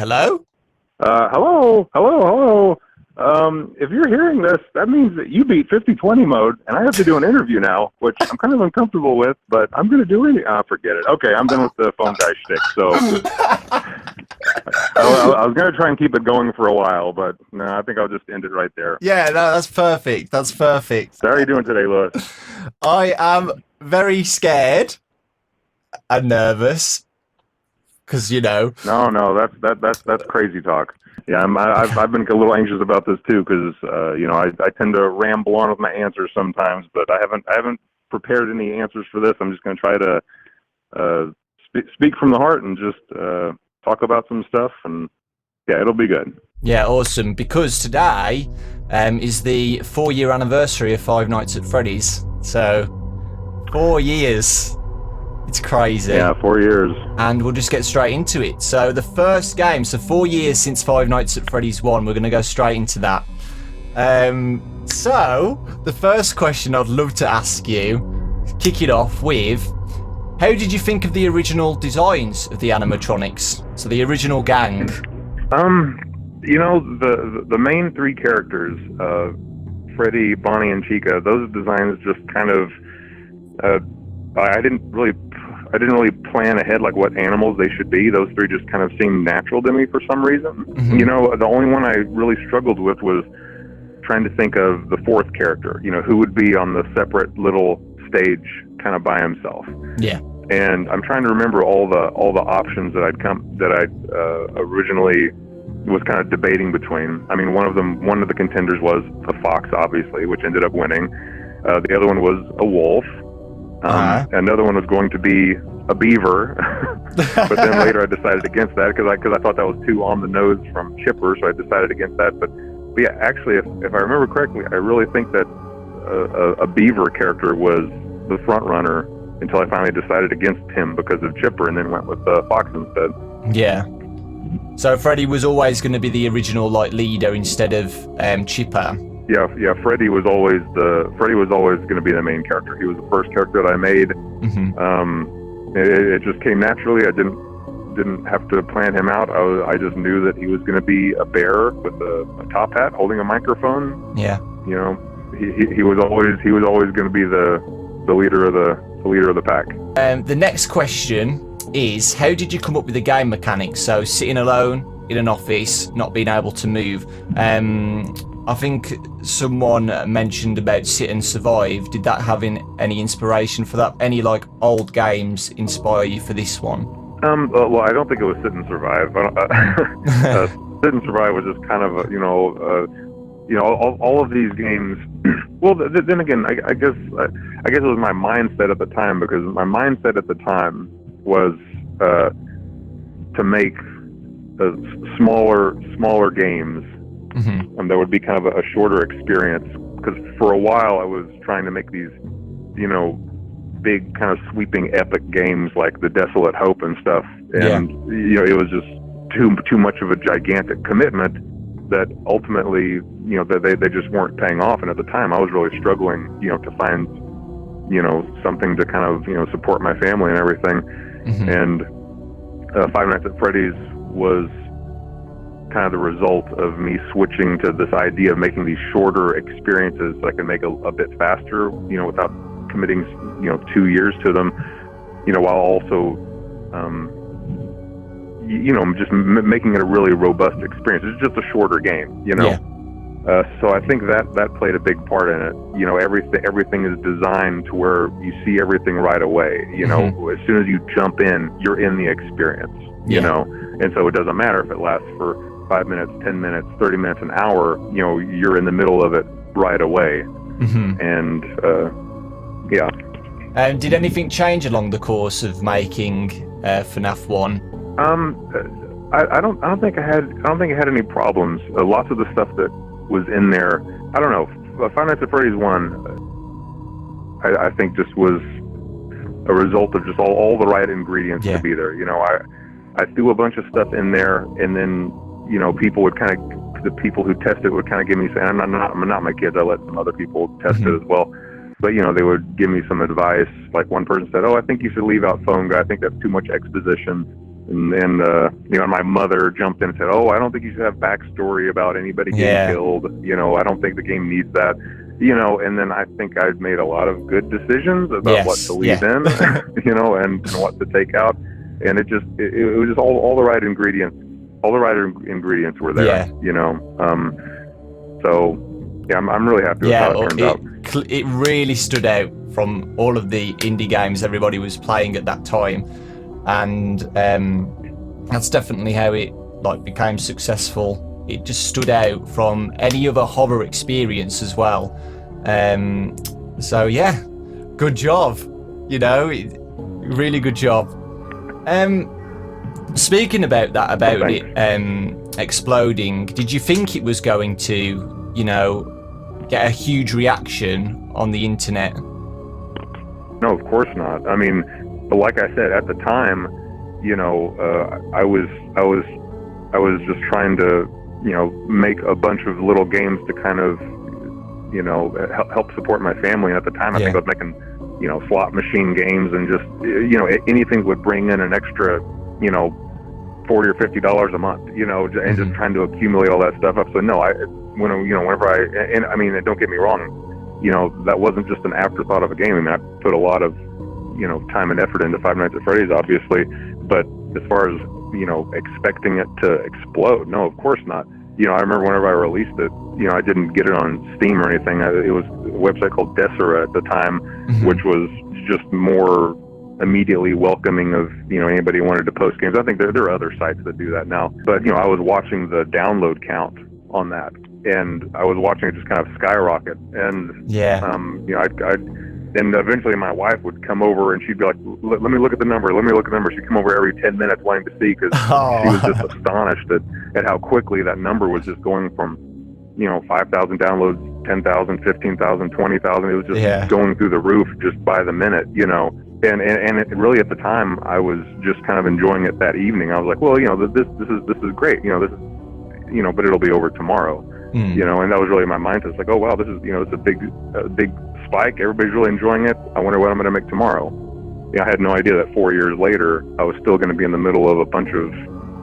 Hello? Hello. If you're hearing this, that means that you beat 50/20 mode, and I have to do an interview now, which I'm kind of uncomfortable with, but I'm going to do it. Forget it. Okay, I'm done with the phone guy shtick. So I was going to try and keep it going for a while, but no, I think I'll just end it right there. Yeah, no, that's perfect. That's perfect. So how are you doing today, Lewis? I am very scared and nervous because, you know. No, that's crazy talk. Yeah, I've been a little anxious about this too because I tend to ramble on with my answers sometimes, but I haven't prepared any answers for this. I'm just going to try to speak from the heart and just talk about some stuff, and yeah, it'll be good. Yeah, awesome. Because today is the 4-year anniversary of Five Nights at Freddy's. So 4 years. It's crazy. Yeah, 4 years. And we'll just get straight into it. So the first game, so 4 years since Five Nights at Freddy's 1, we're going to go straight into that. So the first question I'd love to ask you, kick it off with, how did you think of the original designs of the animatronics? So the original gang. The main three characters, Freddy, Bonnie, and Chica, those designs just kind of, I didn't really plan ahead like what animals they should be. Those three just kind of seemed natural to me for some reason. Mm-hmm. The only one I really struggled with was trying to think of the fourth character, who would be on the separate little stage kind of by himself. Yeah. And I'm trying to remember all the options that I originally was kind of debating between. I mean, one of the contenders was the fox, obviously, which ended up winning. The other one was a wolf. Another one was going to be a beaver, but then later I decided against that because I thought that was too on the nose from Chipper, so I decided against that. But yeah, actually, if I remember correctly, I really think that a beaver character was the front runner until I finally decided against him because of Chipper, and then went with the fox instead. Yeah. So Freddy was always going to be the original leader instead of Chipper. Yeah. Freddy was always going to be the main character. He was the first character that I made. Mm-hmm. It just came naturally. I didn't have to plan him out. I just knew that he was going to be a bear with a top hat, holding a microphone. Yeah. He was always going to be the leader of the pack. The next question is, how did you come up with the game mechanics? So sitting alone in an office, not being able to move. I think someone mentioned about Sit and Survive. Did that have any inspiration for that? Any old games inspire you for this one? Well, I don't think it was Sit and Survive. Sit and Survive was just kind of all of these games. Well, then again, I guess it was my mindset at the time, because my mindset at the time was to make smaller games. Mm-hmm. That would be kind of a shorter experience, because for a while I was trying to make these, big kind of sweeping epic games like The Desolate Hope and stuff, and it was just too much of a gigantic commitment that ultimately, that they just weren't paying off. And at the time I was really struggling, to find, something to kind of, support my family and everything. Mm-hmm. And Five Nights at Freddy's was kind of the result of me switching to this idea of making these shorter experiences so I can make a bit faster, without committing, 2 years to them, while also, just making it a really robust experience. It's just a shorter game, Yeah. So I think that played a big part in it. Everything is designed to where you see everything right away. Mm-hmm. As soon as you jump in, you're in the experience. And so it doesn't matter if it lasts for 5 minutes, 10 minutes, 30 minutes, an hour. You're in the middle of it right away. Mm-hmm. And yeah. Did anything change along the course of making FNAF 1? I don't think I had any problems. Lots of the stuff that was in there, I don't know. Five Nights at Freddy's 1, I think just was a result of just all the right ingredients to be there. I threw a bunch of stuff in there, and then people would the people who tested would kind of give me, saying, I'm not my kids. I let some other people test it as well. But they would give me some advice. Like one person said, "Oh, I think you should leave out phone guy. I think that's too much exposition." And then, you know, my mother jumped in and said, "Oh, I don't think you should have backstory about anybody getting killed. You know, I don't think the game needs that." You know, and then I think I've made a lot of good decisions about what to leave in, you know, and what to take out. And it was just all the right ingredients. All the right ingredients were there, you know. So, yeah, I'm really happy with how it turned out. It really stood out from all of the indie games everybody was playing at that time. And that's definitely how it became successful. It just stood out from any other horror experience as well. So yeah, good job. You know, really good job. Speaking about that, about it exploding, did you think it was going to, you know, get a huge reaction on the internet? No, of course not. I mean, like I said, at the time, you know, I was just trying to, you know, make a bunch of little games to kind of, you know, help support my family. And at the time, I think I was making, you know, slot machine games, and just, you know, anything would bring in an extra, you know, $40 or $50 a month, you know, and just trying to accumulate all that stuff up. So no, whenever I mean, don't get me wrong, you know, that wasn't just an afterthought of a game. I mean, I put a lot of, you know, time and effort into Five Nights at Freddy's, obviously, but as far as, you know, expecting it to explode, no, of course not. You know, I remember whenever I released it, you know, I didn't get it on Steam or anything. It was a website called Desera at the time, which was just more immediately welcoming of, you know, anybody who wanted to post games. I think there are other sites that do that now. But, you know, I was watching the download count on that, and I was watching it just kind of skyrocket. And, you know, then eventually my wife would come over and she'd be like, let me look at the number. Let me look at the number. She'd come over every 10 minutes wanting to see, because she was just astonished at how quickly that number was just going from, you know, 5,000 downloads, 10,000, 15,000, 20,000. It was just going through the roof just by the minute, you know. And it really, at the time, I was just kind of enjoying it that evening. I was like, well, you know, this is great. You know, this is, you know, but it'll be over tomorrow. You know, and that was really my mindset. It's like, oh wow, this is, you know, it's a big spike. Everybody's really enjoying it. I wonder what I'm going to make tomorrow. You know, I had no idea that 4 years later I was still going to be in the middle of a bunch of,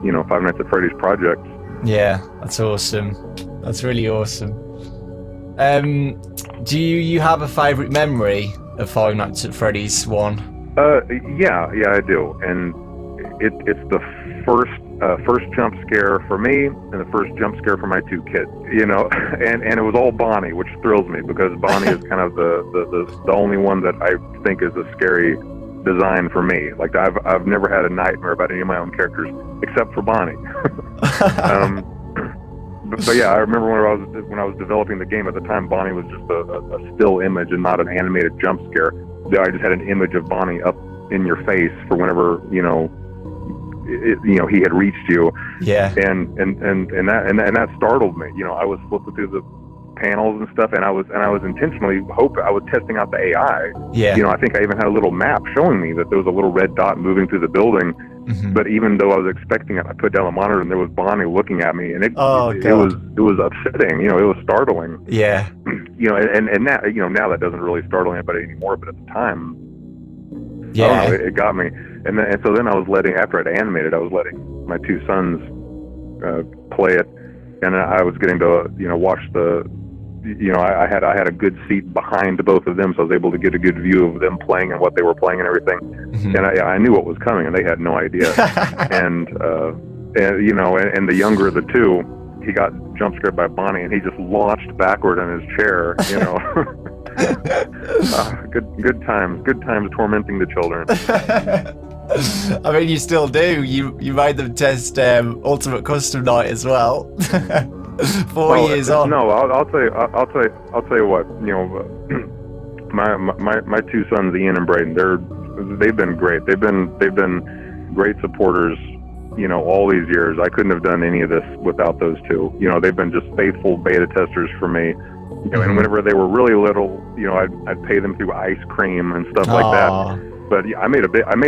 you know, Five Nights at Freddy's projects. Yeah, that's awesome. That's really awesome. Do you have a favorite memory of Five Nights at Freddy's 1? Yeah, I do. And it's the first jump scare for me, and the first jump scare for my two kids, you know. And it was all Bonnie, which thrills me, because Bonnie is kind of the only one that I think is a scary design for me. Like, I've never had a nightmare about any of my own characters except for Bonnie. But yeah, I remember when I was developing the game at the time, Bonnie was just a still image and not an animated jump scare. I just had an image of Bonnie up in your face for whenever, you know, he had reached you. Yeah. And that startled me. You know, I was flipping through the panels and stuff, and I was intentionally I was testing out the AI. Yeah. You know, I think I even had a little map showing me that there was a little red dot moving through the building. But even though I was expecting it, I put down the monitor and there was Bonnie looking at me, and it was upsetting. You know, it was startling. Yeah. You know, and now, you know, now that doesn't really startle anybody anymore, but at the time, I don't know, it got me. And so then I was after I'd animated, I was letting my two sons play it, and I was getting to, you know, watch I had a good seat behind both of them, so I was able to get a good view of them playing and what they were playing and everything. And I knew what was coming, and they had no idea. and you know, and the younger of the two, he got jump scared by Bonnie, and he just launched backward in his chair. You know, good times tormenting the children. I mean, you still do. You made them test Ultimate Custom Night as well. 4 years on. No, I'll tell you what. You know, my two sons, Ian and Braden, they've been great. They've been great supporters. You know, all these years, I couldn't have done any of this without those two. You know, they've been just faithful beta testers for me. You know, and whenever they were really little, you know, I'd pay them through ice cream and stuff like that. But I made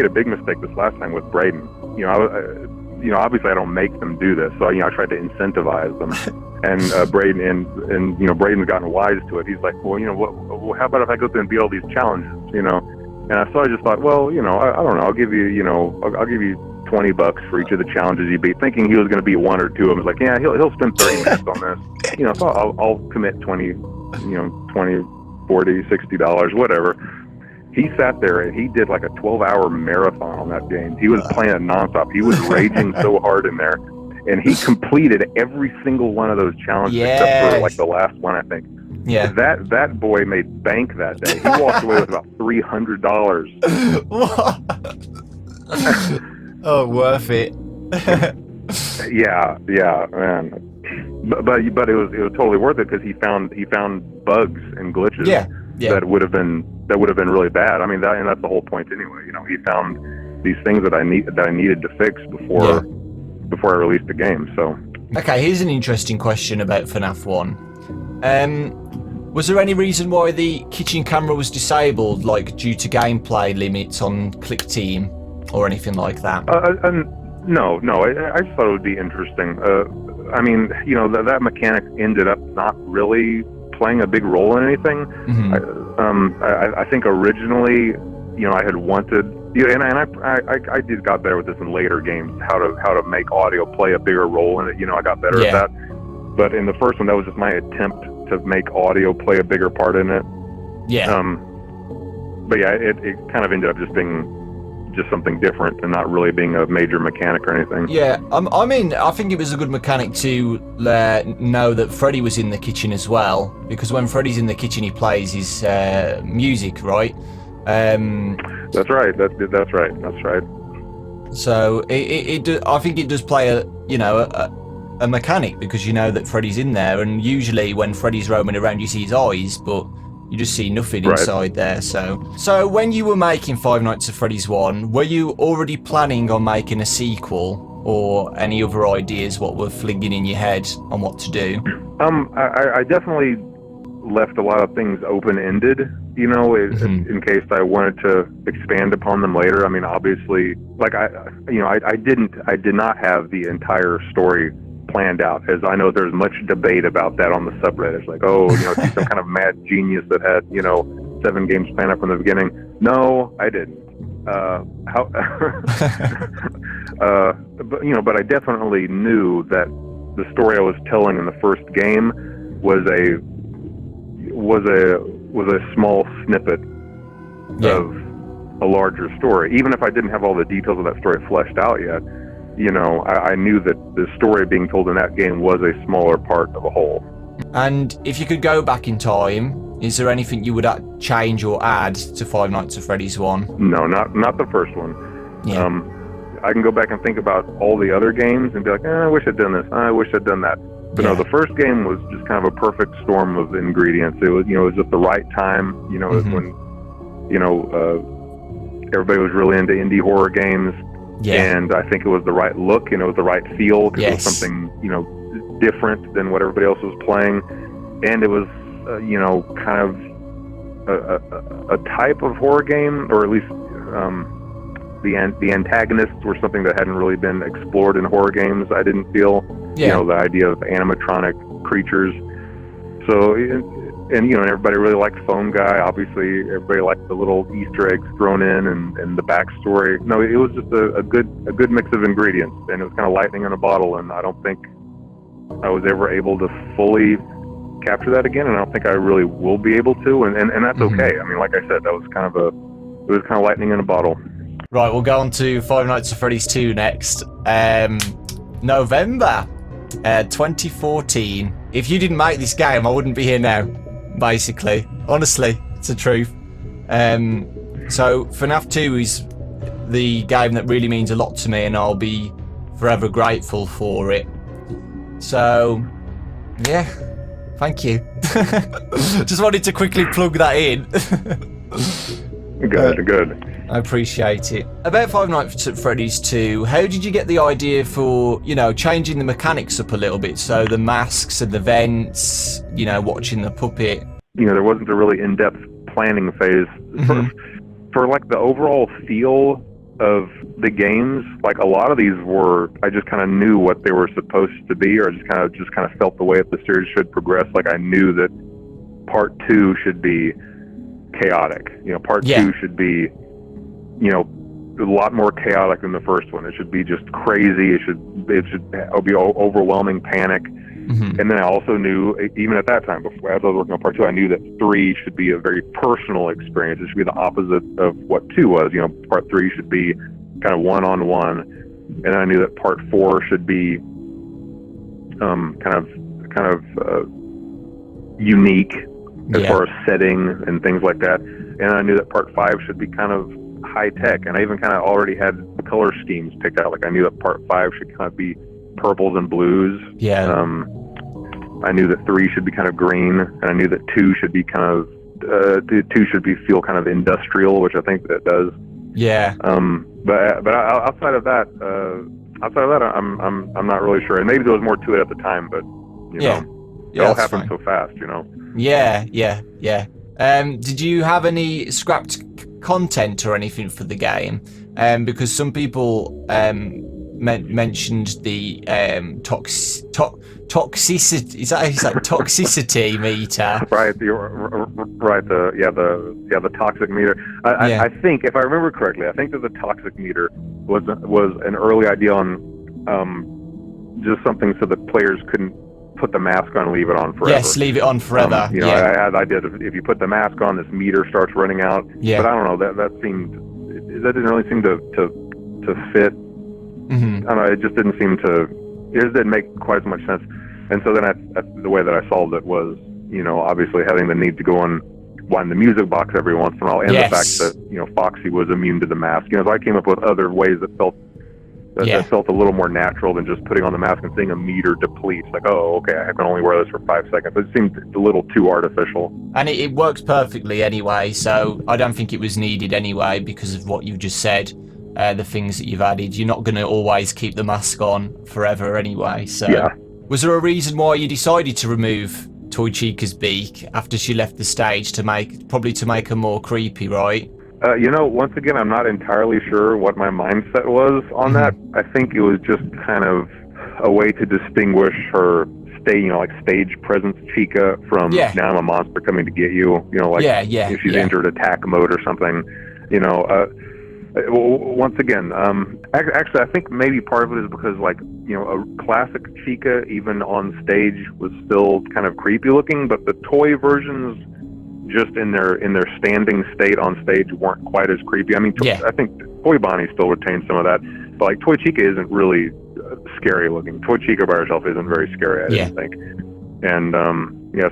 a big mistake this last time with Braden. You know, obviously I don't make them do this, so, you know, I tried to incentivize them. And Braden and you know, Braden's gotten wise to it. He's like, well, you know, how about if I go through and beat all these challenges, you know? And so I just thought, well, you know, I don't know, I'll give you $20 for each of the challenges you beat, thinking he was going to beat one or two of them. I was like, yeah, he'll spend 30 minutes on this. You know, so I'll commit 20, $40, $60, whatever. He sat there and he did like a 12-hour marathon on that game. He was playing it nonstop. He was raging so hard in there, and he completed every single one of those challenges except for like the last one, I think. Yeah. That boy made bank that day. He walked away with about $300. Oh, worth it. yeah, man. But it was totally worth it because he found bugs and glitches that would have been really bad. I mean, that's the whole point anyway. You know, he found these things that I needed to fix before I released the game. So okay, here's an interesting question about FNAF 1. Was there any reason why the kitchen camera was disabled, like due to gameplay limits on click team or anything like that? No. I just thought it would be interesting. I mean, you know, that mechanic ended up not really playing a big role in anything. I think originally, you know, I had wanted, and I did got better with this in later games, how to make audio play a bigger role in it. You know, I got better at that. But in the first one, that was just my attempt to make audio play a bigger part in it. Yeah. But yeah, it kind of ended up just being just something different and not really being a major mechanic or anything. Yeah, I mean, I think it was a good mechanic to know that Freddy was in the kitchen as well, because when Freddy's in the kitchen, he plays his music, right? That's right. That's right. So I think it does play a mechanic, because you know that Freddy's in there, and usually when Freddy's roaming around, you see his eyes, but you just see nothing inside there. So when you were making Five Nights at Freddy's 1, were you already planning on making a sequel, or any other ideas what were flinging in your head on what to do? I definitely left a lot of things open-ended, you know, in case I wanted to expand upon them later. I mean, obviously, like I did not have the entire story planned out, as I know there's much debate about that on the subreddits, like, oh, you know, is he some kind of mad genius that had, you know, 7 games planned out from the beginning? No, I didn't. But I definitely knew that the story I was telling in the first game was a small snippet of a larger story. Even if I didn't have all the details of that story fleshed out yet, you know, I knew that the story being told in that game was a smaller part of a whole. And if you could go back in time, is there anything you would change or add to Five Nights at Freddy's 1? No, not the first one. Yeah. I can go back and think about all the other games and be like, I wish I'd done this. I wish I'd done that. But no, the first game was just kind of a perfect storm of ingredients. It was, you know, it was at the right time. You know, when, you know, everybody was really into indie horror games. Yeah. And I think it was the right look, and it was the right feel, because it was something, you know, different than what everybody else was playing. And it was, you know, kind of a type of horror game, or at least the antagonists were something that hadn't really been explored in horror games, I didn't feel. You know, the idea of animatronic creatures. So, and you know, everybody really liked Phone Guy. Obviously, everybody liked the little Easter eggs thrown in and the backstory. No, it was just a good mix of ingredients, and it was kind of lightning in a bottle. And I don't think I was ever able to fully capture that again, and I don't think I really will be able to. And that's okay. I mean, like I said, that was kind of lightning in a bottle. Right, we'll go on to Five Nights at Freddy's 2 next. November 2014. If you didn't make this game, I wouldn't be here now, basically. Honestly, it's the truth. So FNAF 2 is the game that really means a lot to me, and I'll be forever grateful for it. So, yeah, thank you. Just wanted to quickly plug that in. Good. I appreciate it. About Five Nights at Freddy's 2, how did you get the idea for, you know, changing the mechanics up a little bit? So the masks and the vents, you know, watching the puppet. You know, there wasn't a really in-depth planning phase. For like the overall feel of the games, like a lot of these were, I just kind of knew what they were supposed to be, or just kind of felt the way that the series should progress. Like I knew that part 2 should be chaotic. You know, part 2 should be, you know, a lot more chaotic than the first one. It should be just crazy. It should be overwhelming panic. And then I also knew, even at that time, before as I was working on part 2, I knew that 3 should be a very personal experience. It should be the opposite of what 2 was. You know, part 3 should be kind of one-on-one, and I knew that part 4 should be kind of unique as far as setting and things like that. And I knew that part 5 should be kind of high tech, and I even kind of already had color schemes picked out. Like I knew that part 5 should kind of be purples and blues. I knew that 3 should be kind of green, and I knew that 2 should be kind of 2 should feel kind of industrial, which I think that does. But outside of that, I'm not really sure. And maybe there was more to it at the time, but you know, it all happened so fast, you know. Did you have any scrapped content or anything for the game? Because some people mentioned the toxicity. Is that toxicity meter? Right. The toxic meter. I think, if I remember correctly, I think that the toxic meter was an early idea on just something so that players couldn't put the mask on and leave it on forever. Yes, leave it on forever. You know, I had the idea that if you put the mask on, this meter starts running out. But I don't know. That didn't really seem to fit. I don't know. It just didn't seem to. It just didn't make quite as much sense. And so then the way that I solved it was, you know, obviously having the need to go and wind the music box every once in a while, and the fact that, you know, Foxy was immune to the mask. You know, so I came up with other ways that felt a little more natural than just putting on the mask and seeing a meter deplete. Like, oh, okay, I can only wear this for 5 seconds. It seemed a little too artificial. And it works perfectly anyway, so I don't think it was needed anyway because of what you just said. The things that you've added, you're not going to always keep the mask on forever anyway. So, was there a reason why you decided to remove Toy Chica's beak after she left the stage to make her more creepy, right? You know, once again, I'm not entirely sure what my mindset was on that. I think it was just kind of a way to distinguish her stage presence Chica from now I'm a monster coming to get you. You know, like if she's entered attack mode or something. You know. Once again, actually, I think maybe part of it is because, like, you know, a classic Chica, even on stage, was still kind of creepy looking, but the toy versions, just in their standing state on stage, weren't quite as creepy. I mean, I think Toy Bonnie still retains some of that, but like Toy Chica isn't really scary looking. Toy Chica by herself isn't very scary, I didn't think. And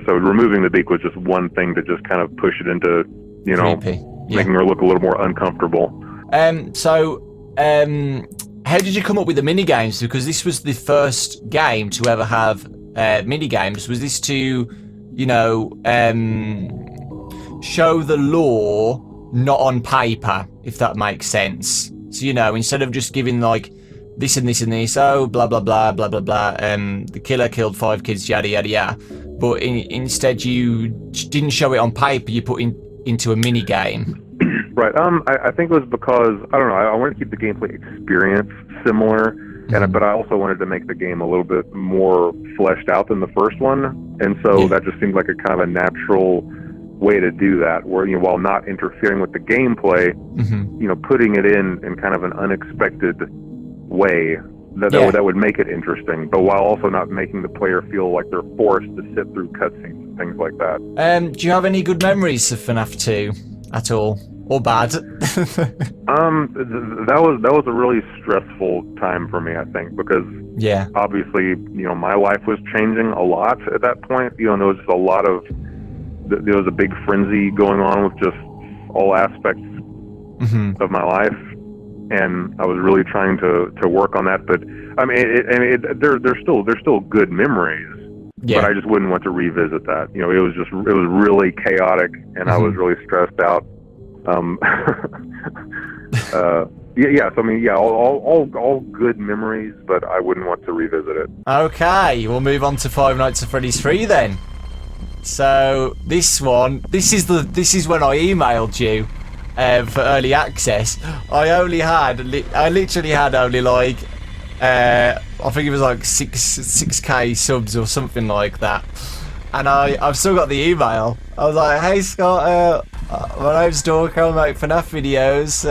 so removing the beak was just one thing to just kind of push it into, you know, making her look a little more uncomfortable. How did you come up with the mini games? Because this was the first game to ever have mini games. Was this to, you know, show the lore not on paper, if that makes sense? So, you know, instead of just giving like this and this and this, oh blah blah blah blah blah blah, the killer killed 5 kids, yada yada yada. But instead, you didn't show it on paper. You put into a mini game. Right. I think it was because, I don't know, I wanted to keep the gameplay experience similar, but I also wanted to make the game a little bit more fleshed out than the first one, and so that just seemed like a kind of a natural way to do that, where, you know, while not interfering with the gameplay, you know, putting it in kind of an unexpected way that would make it interesting, but while also not making the player feel like they're forced to sit through cutscenes and things like that. Do you have any good memories of FNAF 2 at all? Or bad? That was a really stressful time for me, I think, because obviously, you know, my life was changing a lot at that point. You know, there was just there was a big frenzy going on with just all aspects of my life, and I was really trying to work on that. But I mean, there's still good memories, but I just wouldn't want to revisit that. You know, it was really chaotic, and I was really stressed out. So I mean, all good memories, but I wouldn't want to revisit it. Okay, we'll move on to Five Nights at Freddy's 3 then. So this is when I emailed you for early access. I literally had only like I think it was like 6k subs or something like that. And I've still got the email. I was like, hey Scott, my name's Dork, I make FNAF videos.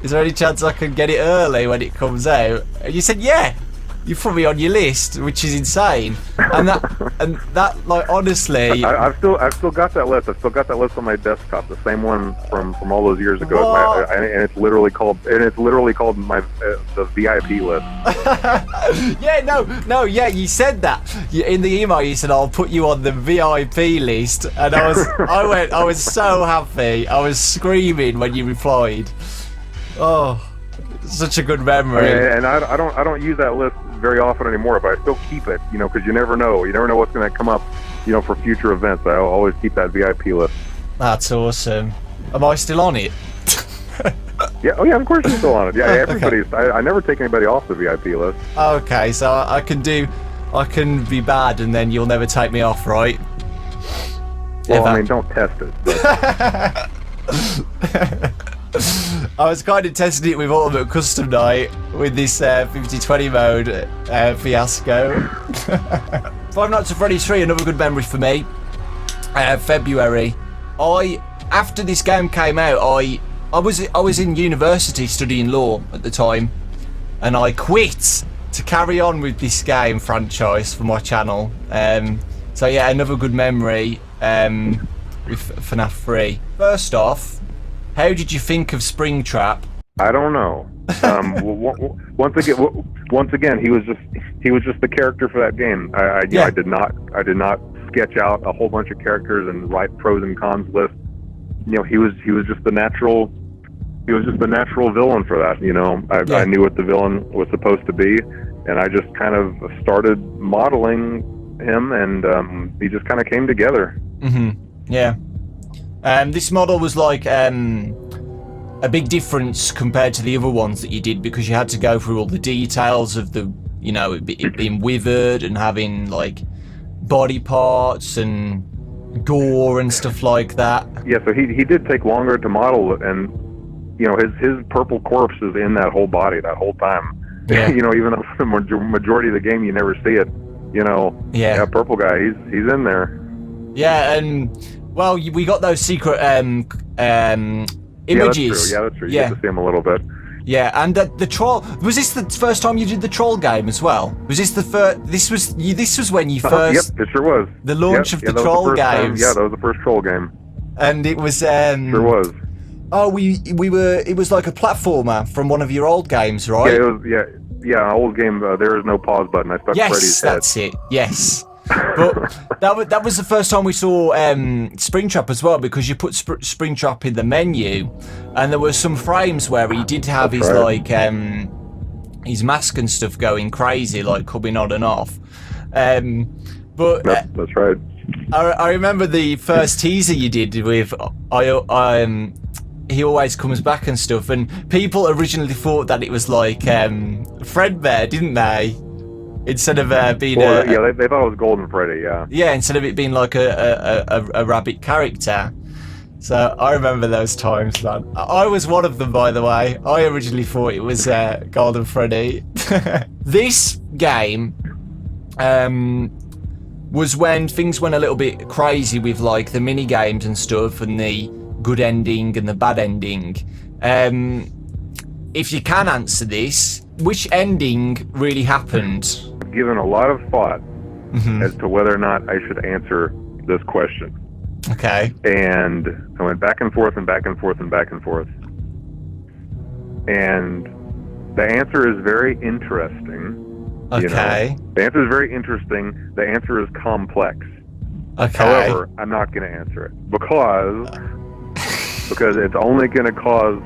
Is there any chance I can get it early when it comes out? And you said, yeah. You put me on your list, which is insane. And that, like, honestly, I've still got that list. I've still got that list on my desktop, the same one from all those years ago. And it's literally called my the VIP list. Yeah, you said that in the email. You said I'll put you on the VIP list, and I was so happy. I was screaming when you replied. Oh, such a good memory. And I don't use that list very often anymore, but I still keep it, because you never know what's going to come up, for future events. I always keep that VIP list. That's awesome. Am I still on it? Yeah, of course you're still on it. Yeah, everybody's. Okay. I never take anybody off the VIP list. Okay, so I can be bad, and then you'll never take me off, right? Well, I mean, don't test it. I was kind of testing it with Ultimate Custom Night with this 50-20 mode fiasco. Five Nights at Freddy's 3, another good memory for me. February. After this game came out, I was in university studying law at the time, and I quit to carry on with this game franchise for my channel. So yeah, another good memory with FNAF 3. First off, how did you think of Springtrap? I don't know. Once again, he was just the character for that game. I did not sketch out a whole bunch of characters and write pros and cons lists. He was just the natural villain for that. I knew what the villain was supposed to be, and I just kind of started modeling him, and he just kind of came together. Yeah. This model was like a big difference compared to the other ones that you did, because you had to go through all the details of the, it being withered and having like body parts and gore and stuff like that. Yeah, so he did take longer to model, and his purple corpse is in that whole body that whole time. Yeah. Even though for the majority of the game you never see it. Yeah, purple guy, he's in there. Yeah, and well, we got those secret images. Yeah, that's true. You get to see him a little bit. Yeah, and the troll. Was this the first time you did the troll game as well? Was this the first? This was when you first. Yep, it sure was. The launch of the troll games. Yeah, that was the first troll game. And it was. Sure was. Oh, we were. It was like a platformer from one of your old games, right? Yeah, it was. Yeah, old game. There is no pause button. I stuck Freddy's head. Yes, that's it. Yes. But that was the first time we saw Springtrap as well, because you put Springtrap in the menu, and there were some frames where he did have his his mask and stuff going crazy, like coming on and off. But that's right. I remember the first teaser you did with he always comes back and stuff, and people originally thought that it was like Fredbear, didn't they? Instead of being they thought it was Golden Freddy, yeah. Yeah, instead of it being like a rabbit character. So I remember those times, man. I was one of them, by the way. I originally thought it was Golden Freddy. This game was when things went a little bit crazy with like the mini games and stuff, and the good ending and the bad ending. If you can answer this, which ending really happened? I've given a lot of thought as to whether or not I should answer this question. Okay. And I went back and forth and back and forth and back and forth. And the answer is very interesting. Okay. The answer is very interesting. The answer is complex. Okay. However, I'm not going to answer it because it's only going to cause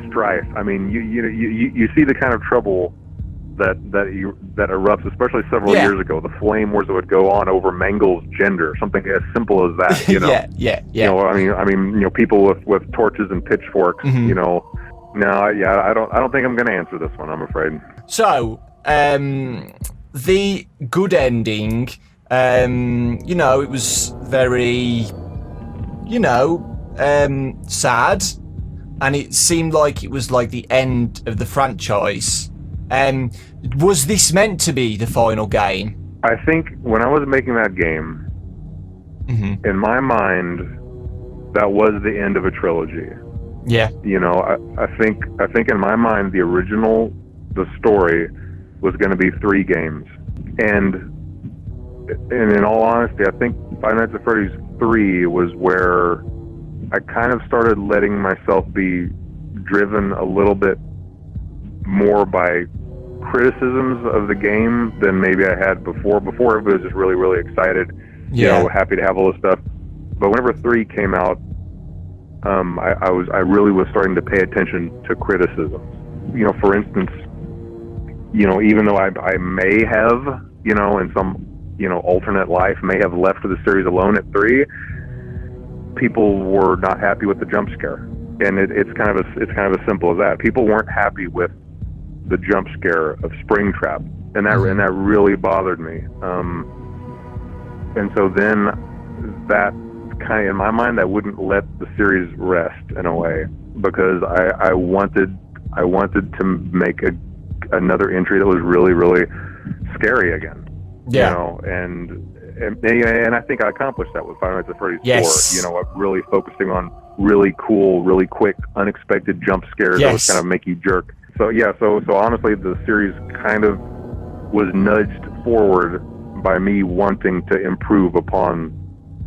strife. I mean, you see the kind of trouble that erupts, especially several years ago. The flame wars that would go on over Mengel's gender, something as simple as that. Yeah. I mean, people with torches and pitchforks. No, I don't think I'm going to answer this one, I'm afraid. So, the good ending, it was very, sad, and it seemed like it was like the end of the franchise. Was this meant to be the final game? I think when I was making that game, in my mind, that was the end of a trilogy. Yeah. You know, I think in my mind the story was going to be 3 games, and in all honesty, I think Five Nights at Freddy's 3 was where I kind of started letting myself be driven a little bit more by criticisms of the game than maybe I had before. Before, everybody was just really, really excited, you know, happy to have all this stuff. But whenever 3 came out, I really was starting to pay attention to criticisms. You know, for instance, you know, even though I may have, you know, in some, you know, alternate life, may have left the series alone at 3, people were not happy with the jump scare, and it's kind of as simple as that. People weren't happy with the jump scare of Springtrap, and that really bothered me. And so then that kind of, in my mind, I wouldn't let the series rest in a way, because I wanted to make another entry that was really, really scary again. Yeah. You know, and I think I accomplished that with Five Nights at Freddy's 4. You know, really focusing on really cool, really quick, unexpected jump scares that would kind of make you jerk. So yeah, so honestly, the series kind of was nudged forward by me wanting to improve upon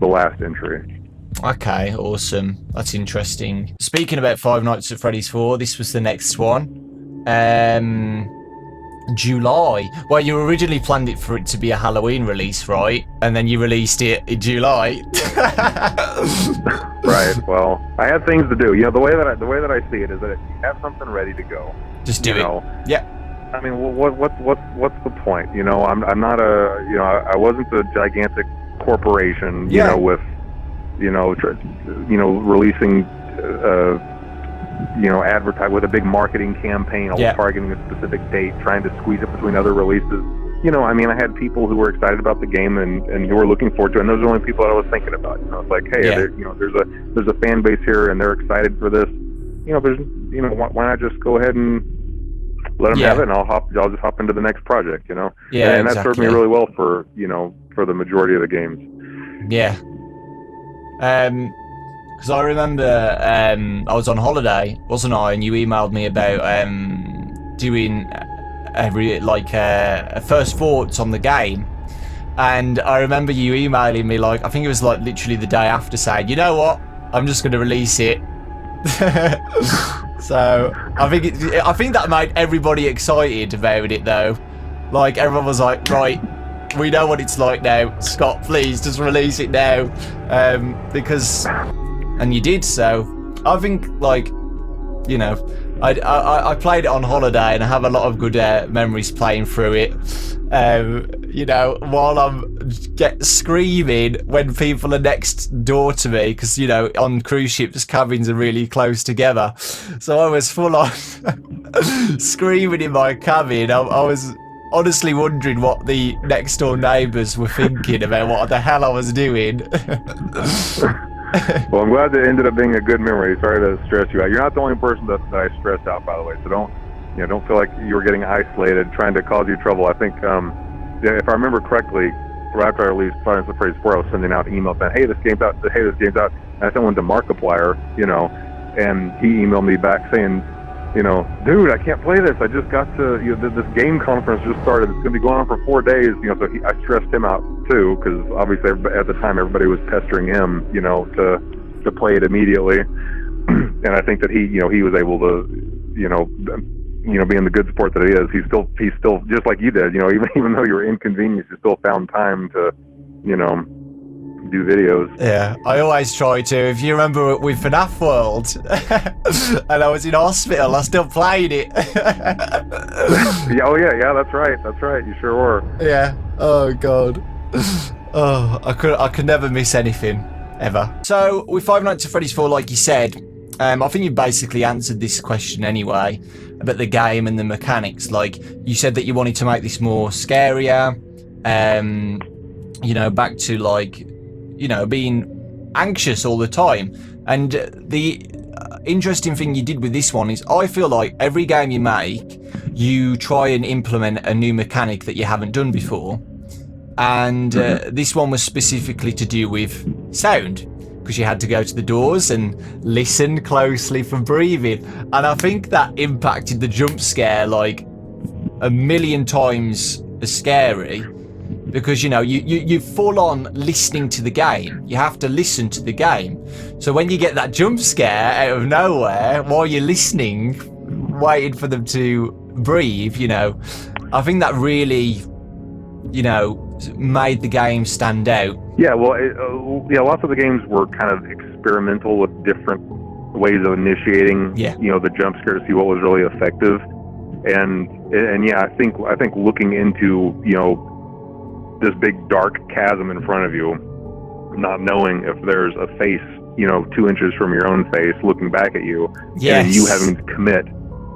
the last entry. Okay, awesome. That's interesting. Speaking about Five Nights at Freddy's 4, this was the next one. July. Well, you originally planned it for it to be a Halloween release, right? And then you released it in July. Right. Well, I had things to do. You know, the way that I see it is that if you have something ready to go, just do it. Yeah. I mean, what's the point? You know, I'm not a, you know, I wasn't a gigantic corporation, you know, with, you know, releasing, you know, advertise with a big marketing campaign, targeting a specific date, trying to squeeze it between other releases. You know, I mean, I had people who were excited about the game and who were looking forward to it, and those are the only people that I was thinking about. You know, it's like, hey, you know, there's a fan base here, and they're excited for this. You know, why not just go ahead and let them have it, and I'll just hop into the next project. You know, and that served me really well for, you know, for the majority of the games. Yeah. Because I remember I was on holiday, wasn't I? And you emailed me about doing a first thoughts on the game. And I remember you emailing me, like, I think it was like literally the day after, saying, you know what, I'm just going to release it. So I think that made everybody excited about it, though. Like, everyone was like, right, we know what it's like now. Scott, please just release it now. Because, and you did. So I think, like, you know, I played it on holiday, and I have a lot of good memories playing through it. You know, while I'm screaming when people are next door to me, because, you know, on cruise ships cabins are really close together. So I was full on screaming in my cabin. I was honestly wondering what the next door neighbours were thinking about what the hell I was doing. Well, I'm glad that it ended up being a good memory. Sorry to stress you out. You're not the only person that I stressed out, by the way. So don't feel like you were getting isolated, trying to cause you trouble. I think, if I remember correctly, right after I released Five Nights at Freddy's 4, I was sending out emails saying, "Hey, this game's out. Hey, this game's out." And I sent one to Markiplier, you know, and he emailed me back saying, you know, dude, I can't play this. I just got to, you know, this game conference just started. It's going to be going on for 4 days. You know, so I stressed him out too, because obviously at the time everybody was pestering him, you know, to play it immediately. And I think that he was able to, you know, being the good sport that he is, he's still just like you did. You know, even though you were inconvenienced, you still found time to, you know, do videos. Yeah, I always try to. If you remember with FNAF World, and I was in hospital, I still played it. yeah, that's right. You sure were. Yeah. Oh god. Oh, I could never miss anything ever. So with Five Nights at Freddy's 4, like you said, I think you basically answered this question anyway about the game and the mechanics. Like, you said that you wanted to make this more scarier. You know, back to, like, you know, being anxious all the time. And the interesting thing you did with this one is, I feel like every game you make, you try and implement a new mechanic that you haven't done before. And this one was specifically to do with sound. because you had to go to the doors and listen closely for breathing. And I think that impacted the jump scare like a million times as scary, because you know you full on listening to the game. You have to listen to the game. So when you get that jump scare out of nowhere while you're listening, waiting for them to breathe, you know, I think that really, you know, made the game stand out. Yeah, well, lots of the games were kind of experimental with different ways of initiating, you know, the jump scare to see what was really effective. And yeah, I think looking into, you know, this big dark chasm in front of you, not knowing if there's a face, you know, 2 inches from your own face looking back at you, and you having to commit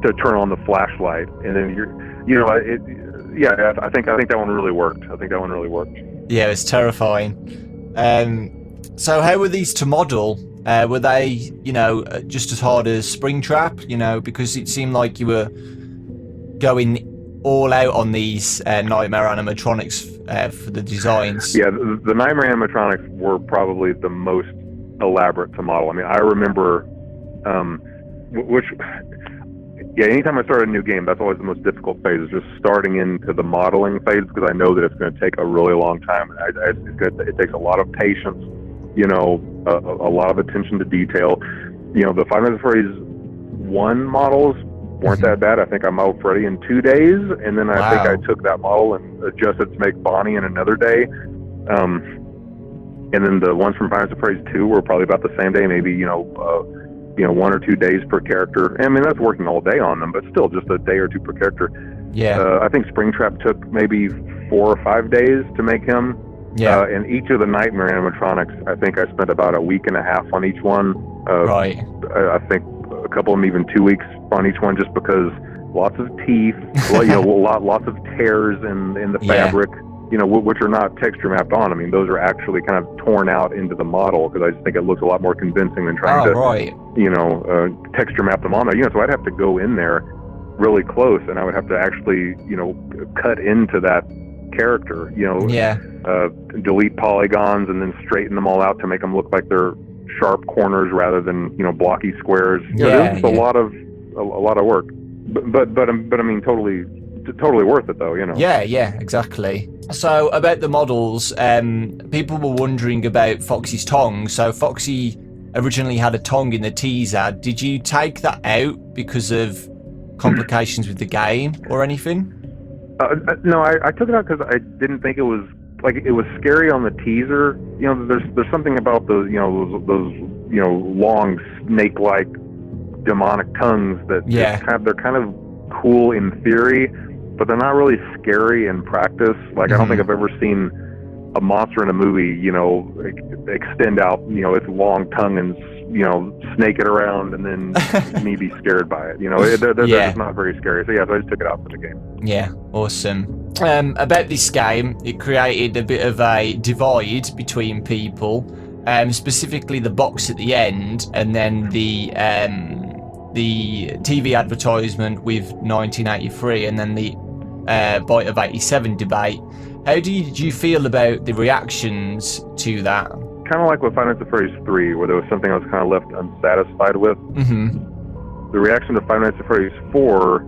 to turn on the flashlight, and then I think that one really worked. Yeah, it's terrifying. So how were these to model? Were they, you know, just as hard as Springtrap? You know, because it seemed like you were going all out on these Nightmare animatronics for the designs. Yeah, the Nightmare animatronics were probably the most elaborate to model. I mean, I remember, anytime I start a new game, that's always the most difficult phase, is just starting into the modeling phase, because I know that it's going to take a really long time. It takes a lot of patience, you know, a lot of attention to detail. You know, the Five Nights at Freddy's 1 models weren't that bad. I think I modeled Freddy in 2 days, and then I think I took that model and adjusted to make Bonnie in another day. And then the ones from Five Nights at Freddy's 2 were probably about the same day, maybe, 1 or 2 days per character. I mean, that's working all day on them, but still just a day or two per character. Yeah. I think Springtrap took maybe 4 or 5 days to make him. Yeah. And each of the Nightmare animatronics, I think I spent about a week and a half on each one. Right. I think a couple of them even 2 weeks on each one, just because lots of teeth, lots of tears in the fabric, you know, which are not texture mapped on. I mean, those are actually kind of torn out into the model, because I just think it looks a lot more convincing than trying to, texture map them on there. You know, so I'd have to go in there really close, and I would have to actually, you know, cut into that character, you know, delete polygons and then straighten them all out to make them look like they're sharp corners rather than, you know, blocky squares. There's a lot of work, but I mean, totally worth it though, you know. Yeah, exactly. So about the models, people were wondering about Foxy's tongue. So Foxy originally had a tongue in the teaser. Did you take that out because of complications with the game or anything? No, I took it out because I didn't think it was scary on the teaser. You know, there's something about those long snake-like demonic tongues that they're kind of cool in theory, but they're not really scary in practice. Like, I don't think I've ever seen a monster in a movie, you know, extend out, you know, its long tongue and, you know, snake it around and then me be scared by it. You know, they're just not very scary. So so I just took it out for the game. Yeah, awesome. About this game, it created a bit of a divide between people, specifically the box at the end, and then the TV advertisement with 1983, and then the Bite of 87 debate. How did you feel about the reactions to that? Kind of like with Five Nights at Freddy's 3, where there was something I was kind of left unsatisfied with. The reaction to Five Nights at Freddy's 4,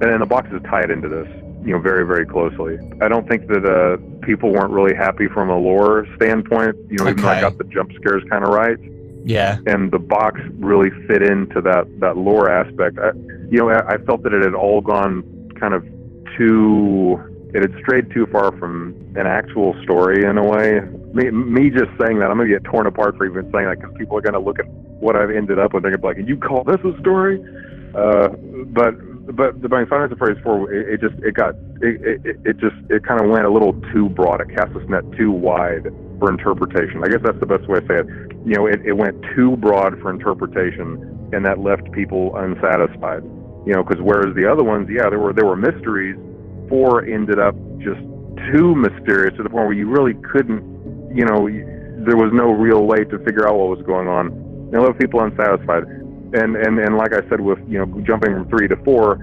and the box is tied into this, you know, very, very closely. I don't think that people weren't really happy from a lore standpoint, you know, even though I got the jump scares kind of right. Yeah. And the box really fit into that lore aspect. I felt that it had all gone kind of it had strayed too far from an actual story in a way. Me just saying that, I'm going to get torn apart for even saying that, because people are going to look at what I've ended up with and they're going to be like, you call this a story? But by Five Nights at Freddy's 4, it kind of went a little too broad. It cast its net too wide for interpretation. I guess that's the best way to say it. You know, it went too broad for interpretation, and that left people unsatisfied. You know, because whereas the other ones, there were mysteries. 4 ended up just too mysterious to the point where you really couldn't, you know, there was no real way to figure out what was going on. And it left people unsatisfied. And like I said, with, you know, jumping from 3 to 4,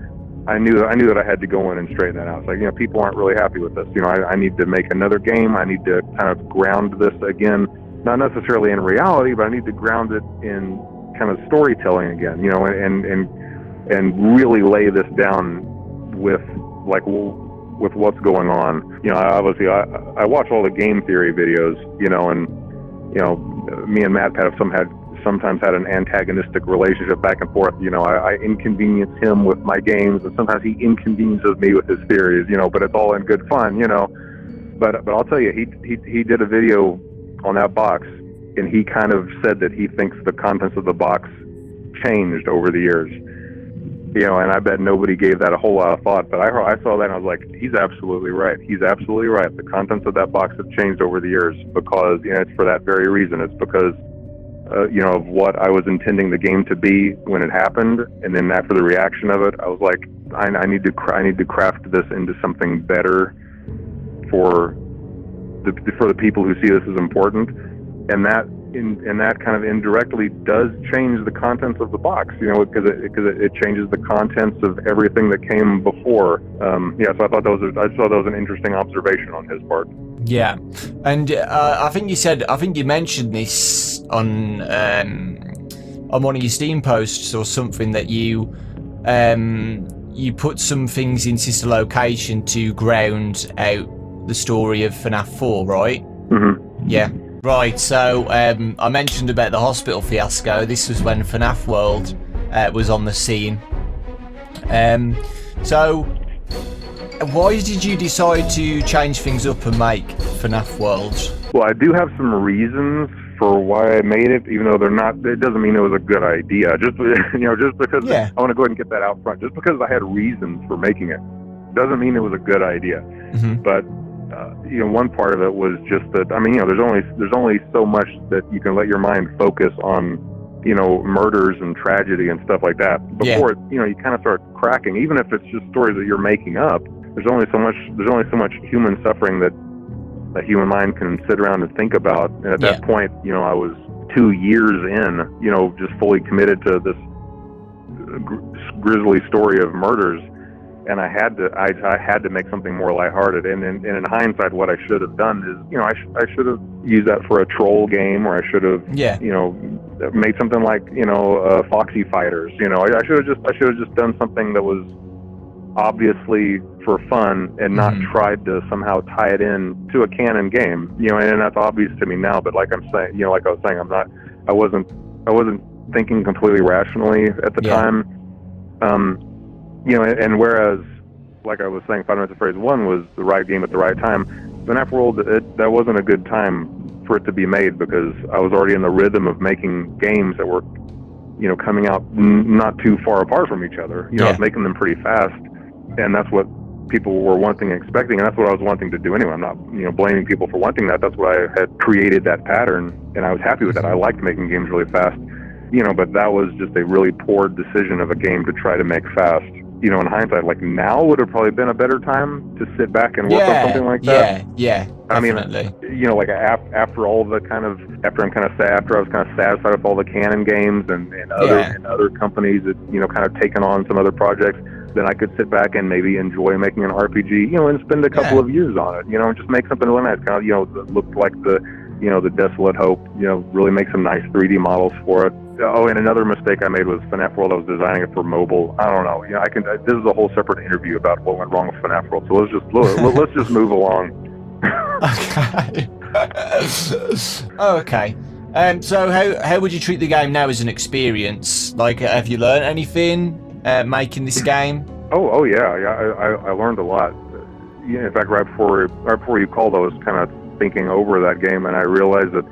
I knew that I had to go in and straighten that out. It's like, you know, people aren't really happy with this. You know, I need to make another game. I need to kind of ground this again. not necessarily in reality, but I need to ground it in kind of storytelling again, you know, and really lay this down with what's going on. You know, obviously I watch all the game theory videos, you know, and you know, me and Matt have sometimes had an antagonistic relationship back and forth. You know, I inconvenience him with my games, and sometimes he inconveniences me with his theories. You know, but it's all in good fun. You know, but I'll tell you, he did a video on that box, and he kind of said that he thinks the contents of the box changed over the years. You know, and I bet nobody gave that a whole lot of thought, but I saw that and I was like, he's absolutely right. He's absolutely right. The contents of that box have changed over the years because, you know, it's for that very reason. It's because, you know, of what I was intending the game to be when it happened, and then after the reaction of it, I was like, I need to craft this into something better for the people who see this as important, and that kind of indirectly does change the contents of the box, you know, because it changes the contents of everything that came before. Yeah, so I thought that was an interesting observation on his part. Yeah, and I think you mentioned this on one of your Steam posts or something, that you put some things in Sister Location to ground out the story of FNAF 4, right? Mm-hmm. Yeah. Right, so I mentioned about the hospital fiasco. This was when FNAF World was on the scene. So why did you decide to change things up and make FNAF World? Well, I do have some reasons for why I made it, even though they're not. It doesn't mean it was a good idea. Just because I want to go ahead and get that out front. Just because I had reasons for making it doesn't mean it was a good idea. Mm-hmm. But you know, one part of it was just that, I mean, you know, there's only so much that you can let your mind focus on, you know, murders and tragedy and stuff like that before you know, you kind of start cracking. Even if it's just stories that you're making up, there's only so much human suffering that the human mind can sit around and think about. And at that point, you know, I was 2 years in, you know, just fully committed to this grisly story of murders. And I had to make something more lighthearted. And in hindsight, what I should have done is, you know, I should have used that for a troll game, or I should have, you know, made something like, you know, Foxy Fighters. You know, I should have just done something that was obviously for fun and not tried to somehow tie it in to a canon game. You know, and that's obvious to me now. But like I'm saying, you know, like I was saying, I wasn't thinking completely rationally at the time. You know, and whereas, like I was saying, Five Nights at Freddy's 1 was the right game at the right time, FNAF World, that wasn't a good time for it to be made, because I was already in the rhythm of making games that were, you know, coming out not too far apart from each other. You know, I was making them pretty fast, and that's what people were wanting and expecting, and that's what I was wanting to do anyway. I'm not, you know, blaming people for wanting that. That's what I had created, that pattern, and I was happy with that. I liked making games really fast, you know, but that was just a really poor decision of a game to try to make fast. You know, in hindsight, like now would have probably been a better time to sit back and work on something like that. Yeah, definitely. I mean, you know, like after I was kind of satisfied with all the canon games and other companies that, you know, kind of taken on some other projects, then I could sit back and maybe enjoy making an RPG, you know, and spend a couple of years on it, you know, and just make something really nice, kind of, you know, that looked like the Desolate Hope, you know, really make some nice 3D models for it. Oh, and another mistake I made was FNAF World. I was designing it for mobile. I don't know. You know, this is a whole separate interview about what went wrong with FNAF World. So let's just move along. Okay. So how would you treat the game now as an experience? Like, have you learned anything making this game? Oh yeah. I learned a lot. Yeah, in fact, right before you called, I was kind of thinking over that game, and I realized that,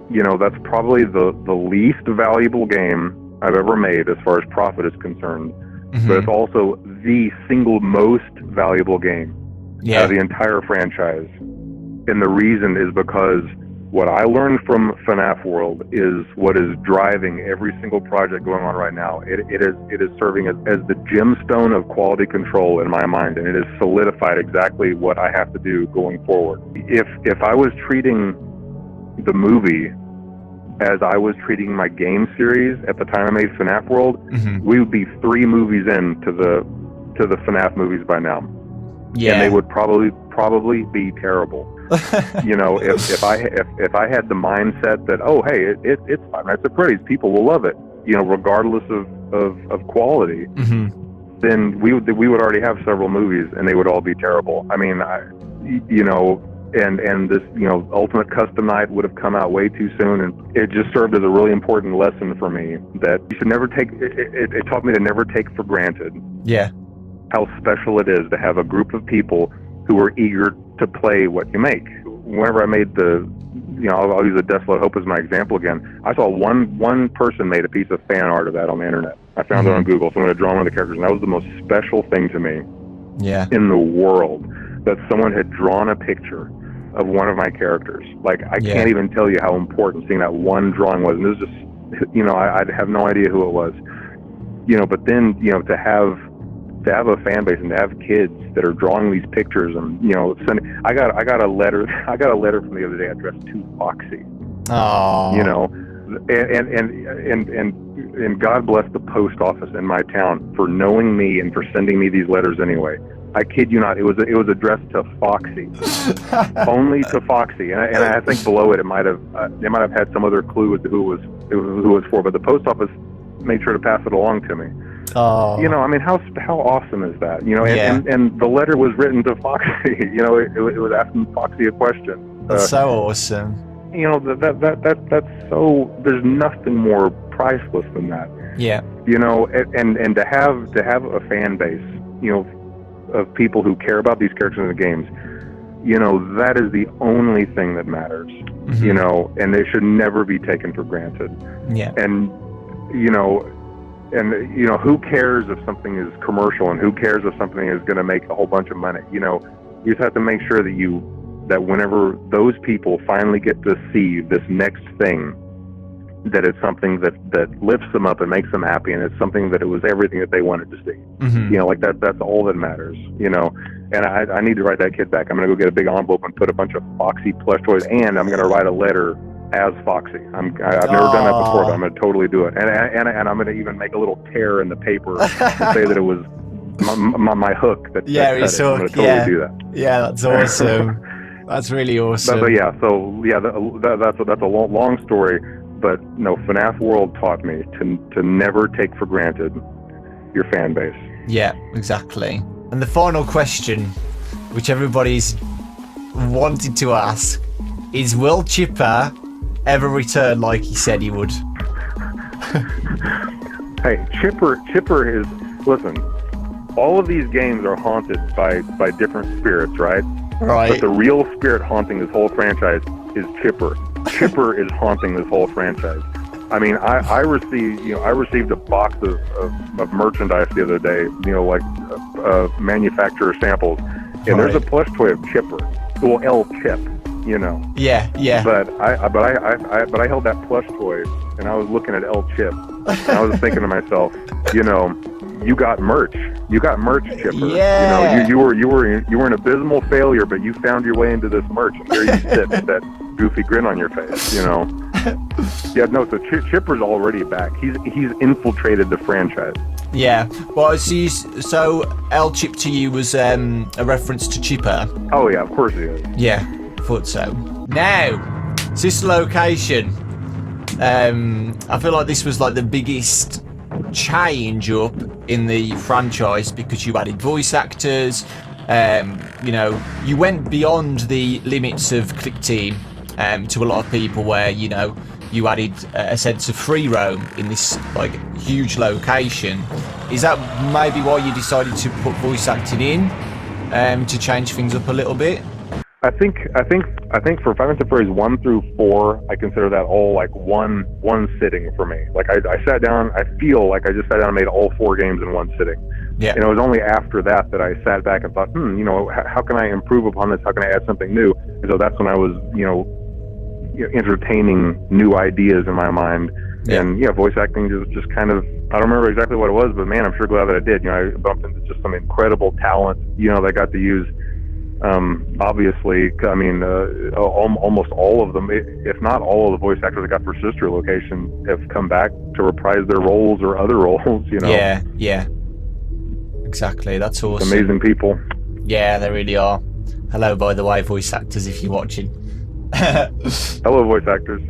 you know, that's probably the least valuable game I've ever made as far as profit is concerned. But it's also the single most valuable game out of the entire franchise. And the reason is because what I learned from FNAF World is what is driving every single project going on right now. It is serving as the gemstone of quality control in my mind, and it has solidified exactly what I have to do going forward. If I was treating the movie as I was treating my game series at the time I made FNAF World, we would be 3 movies into the FNAF movies by now. Yeah. And they would probably be terrible. You know, if I had the mindset that, oh, hey, it's Five Nights at Freddy's, people will love it, you know, regardless of quality, then we would already have several movies and they would all be terrible. I mean, you know, and this, you know, Ultimate Custom Night would have come out way too soon, and it just served as a really important lesson for me that you should never take. It taught me to never take for granted. Yeah. How special it is to have a group of people who are eager to play what you make. Whenever I made the, you know, I'll use the Desolate Hope as my example again. I saw one person made a piece of fan art of that on the internet. I found it on Google. Someone had drawn one of the characters, and that was the most special thing to me in the world, that someone had drawn a picture of one of my characters. Like, I can't even tell you how important seeing that one drawing was. And it was just, you know, I'd have no idea who it was. You know, but then, you know, to have a fan base and to have kids that are drawing these pictures and, you know, sending, I got a letter from the other day addressed to Foxy. Oh. You know, and God bless the post office in my town for knowing me and for sending me these letters anyway. I kid you not, it was addressed to Foxy, only to Foxy, and I think below it, they might have had some other clue as to who it was for, but the post office made sure to pass it along to me. Oh. You know, I mean, how awesome is that? You know, and the letter was written to Foxy. You know, it was asking Foxy a question. That's so awesome. You know, that's so. There's nothing more priceless than that. Yeah. You know, and to have a fan base, you know, of people who care about these characters in the games, you know, that is the only thing that matters. You know, and they should never be taken for granted. Yeah. And you know, who cares if something is commercial, and who cares if something is going to make a whole bunch of money? You know, you just have to make sure that whenever those people finally get to see this next thing, that it's something that lifts them up and makes them happy, and it's something that it was everything that they wanted to see. You know, like that's all that matters, you know. And I need to write that kid back. I'm going to go get a big envelope and put a bunch of Foxy plush toys, and I'm going to write a letter as Foxy. I've never done that before, but I'm going to totally do it. And I'm going to even make a little tear in the paper to say that it was my hook that said it. I'm going to totally do that. Yeah, that's awesome. That's really awesome. But yeah, so yeah, that's a long story. But no, FNAF World taught me to never take for granted your fan base. Yeah, exactly. And the final question, which everybody's wanted to ask, is will Chipper ever return like he said he would? Hey, Chipper is, listen, all of these games are haunted by different spirits, right? Right. But the real spirit haunting this whole franchise is Chipper. Chipper is haunting this whole franchise. I mean, I received a box of merchandise the other day, you know, like manufacturer samples, and there's a plush toy of Chipper, well, L Chip, you know. Yeah. But I held that plush toy, and I was looking at L Chip, and I was thinking to myself, you know, you got merch, Chipper. Yeah. You know, you were an abysmal failure, but you found your way into this merch, and there you sit with that goofy grin on your face, you know. Yeah, no, so Chipper's already back. He's infiltrated the franchise. Yeah. Well, so L Chip to you was a reference to Chipper. Oh yeah, of course he is. Yeah, thought so. Now, sister location. I feel like this was like the biggest change up in the franchise because you added voice actors. You know, you went beyond the limits of Click Team to a lot of people, where, you know, you added a sense of free roam in this like huge location. Is that maybe why you decided to put voice acting in, to change things up a little bit? I think for Five Nights at Freddy's 1 through 4, I consider that all like one sitting for me. Like I sat down, I feel like I just sat down and made all 4 games in one sitting. Yeah. And it was only after that I sat back and thought, you know, how can I improve upon this? How can I add something new? And so that's when I was, you know, entertaining new ideas in my mind. Yeah. And yeah, voice acting just kind of, I don't remember exactly what it was, but man, I'm sure glad that I did. You know, I bumped into just some incredible talent, you know, that I got to use. Obviously, I mean, almost all of them, if not all of the voice actors I got for Sister Location have come back to reprise their roles or other roles, you know. Yeah. Exactly, that's awesome. Amazing people. Yeah, they really are. Hello, by the way, voice actors, if you're watching. Hello, voice actors.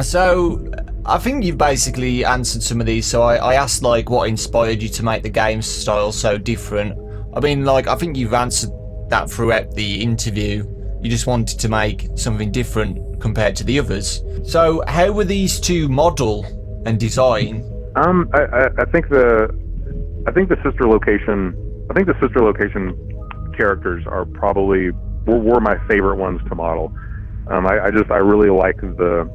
So I think you've basically answered some of these. So I asked like what inspired you to make the game style so different. I mean, like, I think you've answered that throughout the interview. You just wanted to make something different compared to the others. So how were these two model and design? I think the sister location characters are probably were my favorite ones to model. I really like the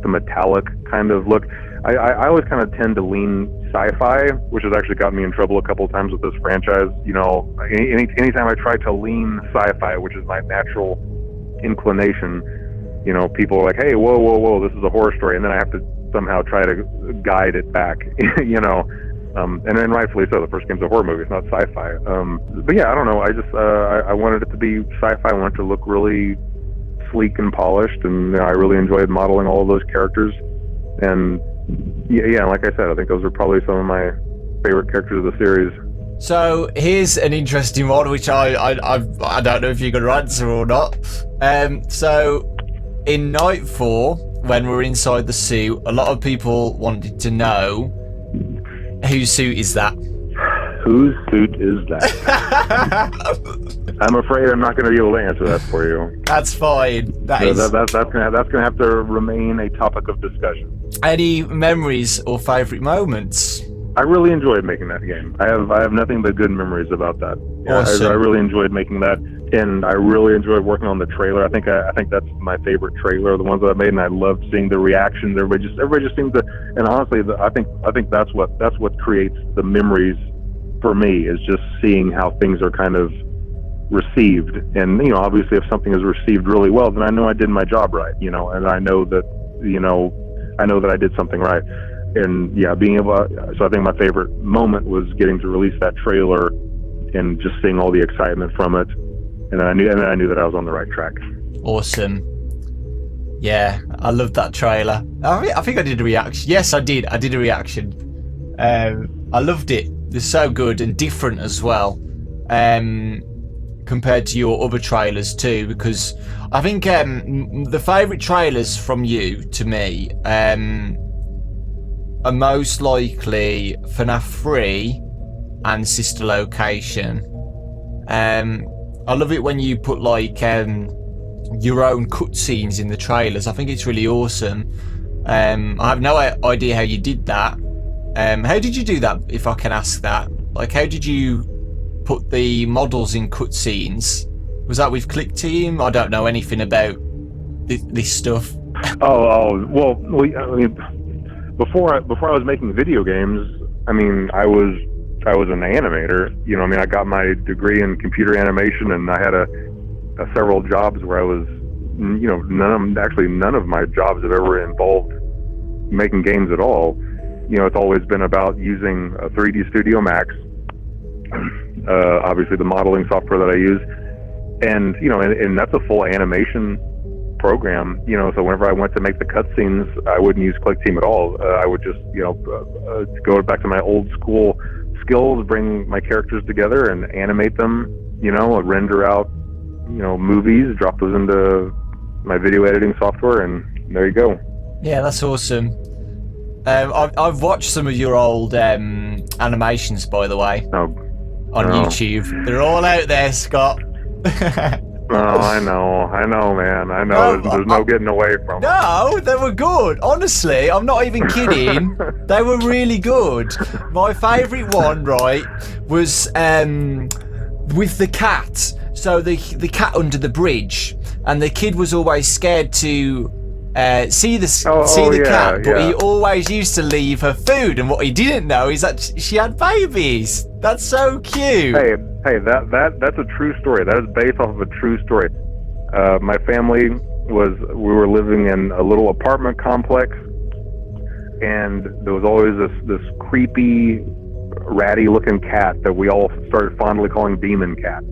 metallic kind of look. I always kind of tend to lean sci-fi, which has actually gotten me in trouble a couple of times with this franchise. You know, anytime I try to lean sci-fi, which is my natural inclination, you know, people are like, "Hey, whoa, this is a horror story," and then I have to somehow try to guide it back, you know. And then rightfully so, the first game's a horror movie, it's not sci-fi. But yeah, I don't know. I just I wanted it to be sci-fi. I wanted it to look really sleek and polished, and you know, I really enjoyed modeling all of those characters. And yeah, like I said, I think those are probably some of my favorite characters of the series. So here's an interesting one, which I don't know if you're going to answer or not. So in Night 4, when we're inside the suit, a lot of people wanted to know, whose suit is that? Whose suit is that? I'm afraid I'm not going to be able to answer that for you. That's fine. That's going to have to remain a topic of discussion. Any memories or favorite moments? I really enjoyed making that game. I have nothing but good memories about that. Yeah, awesome. I really enjoyed making that, and I really enjoyed working on the trailer. I think that's my favorite trailer of the ones that I made, and I loved seeing the reactions. Everybody just seemed to, and honestly, I think that's what creates the memories for me, is just seeing how things are kind of received. And you know, obviously, if something is received really well, then I know I did my job right. You know, and I know that I did something right. And yeah, being able so I think my favorite moment was getting to release that trailer and just seeing all the excitement from it. And I knew that I was on the right track. Awesome. Yeah, I loved that trailer. I think I did a reaction. Yes, I did a reaction. I loved it. They're so good and different as well, compared to your other trailers too, because I think the favourite trailers from you, to me, are most likely FNAF 3 and Sister Location. I love it when you put like your own cutscenes in the trailers. I think it's really awesome. I have no idea how you did that. How did you do that, if I can ask that? Like, how did you put the models in cutscenes? Was that with Click Team? I don't know anything about this stuff. Well, I mean, before I was making video games, I mean, I was an animator. You know, I mean, I got my degree in computer animation, and I had several jobs where I was, you know, none of my jobs have ever involved making games at all. You know, it's always been about using 3D Studio Max, obviously the modeling software that I use, and you know, and that's a full animation program. You know, so whenever I went to make the cutscenes, I wouldn't use Click Team at all. I would just, you know, go back to my old school skills, bring my characters together and animate them. You know, render out, you know, movies, drop those into my video editing software, and there you go. Yeah, that's awesome. I've watched some of your old animations, by the way, on YouTube. They're all out there, Scott. I know, man. I know. There's no getting away from them. No, they were good. Honestly, I'm not even kidding. They were really good. My favourite one, right, was with the cat. So the cat under the bridge, and the kid was always scared to see the cat, but he always used to leave her food, and what he didn't know is that she had babies. That's so cute. Hey, that's a true story. That is based off of a true story. My family we were living in a little apartment complex, and there was always this creepy, ratty looking cat that we all started fondly calling Demon Cat.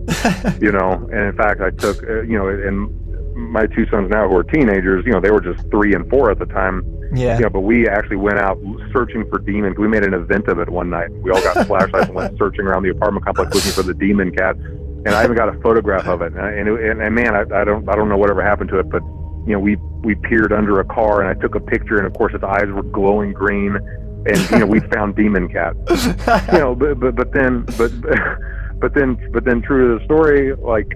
You know, and in fact I took, you know, and my two sons now, who are teenagers, you know, they were just 3 and 4 at the time. Yeah. You know, but we actually went out searching for demons. We made an event of it one night. We all got flashlights and went searching around the apartment complex looking for the demon cat. And I even got a photograph of it. And man, I don't know whatever happened to it, but you know, we peered under a car and I took a picture, and of course its eyes were glowing green, and you know, we found demon cat. You know, but then true to the story, like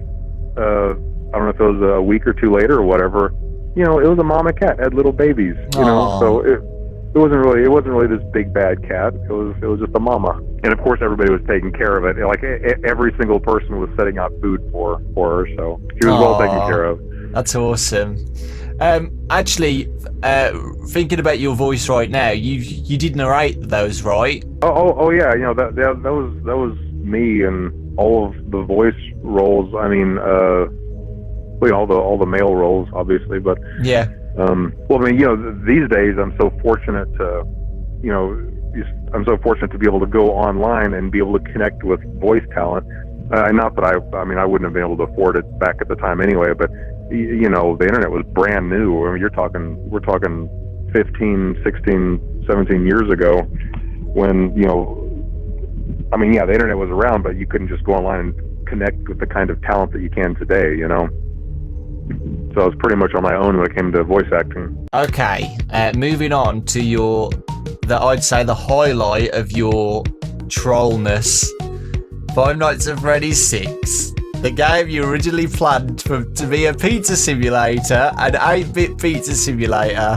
I don't know if it was a week or two later or whatever, you know, it was a mama cat, had little babies, you know, so it wasn't really this big bad cat. It was just a mama, and of course everybody was taking care of it. Like every single person was setting out food for her, so she was well taken care of. That's awesome. Actually, thinking about your voice right now, you did narrate those, right? Oh yeah, you know, that was me and all of the voice roles. I mean, all the male roles, obviously, but yeah. Well, I mean, you know, these days I'm so fortunate to, you know, to be able to go online and be able to connect with voice talent. Not that I mean, I wouldn't have been able to afford it back at the time anyway, but you know, the internet was brand new. I mean, we're talking 15, 16, 17 years ago when, you know, I mean, yeah, the internet was around, but you couldn't just go online and connect with the kind of talent that you can today, you know? So I was pretty much on my own when it came to voice acting. Okay, moving on to I'd say the highlight of your trollness. Five Nights at Freddy's 6. The game you originally planned to be a pizza simulator, an 8-bit pizza simulator,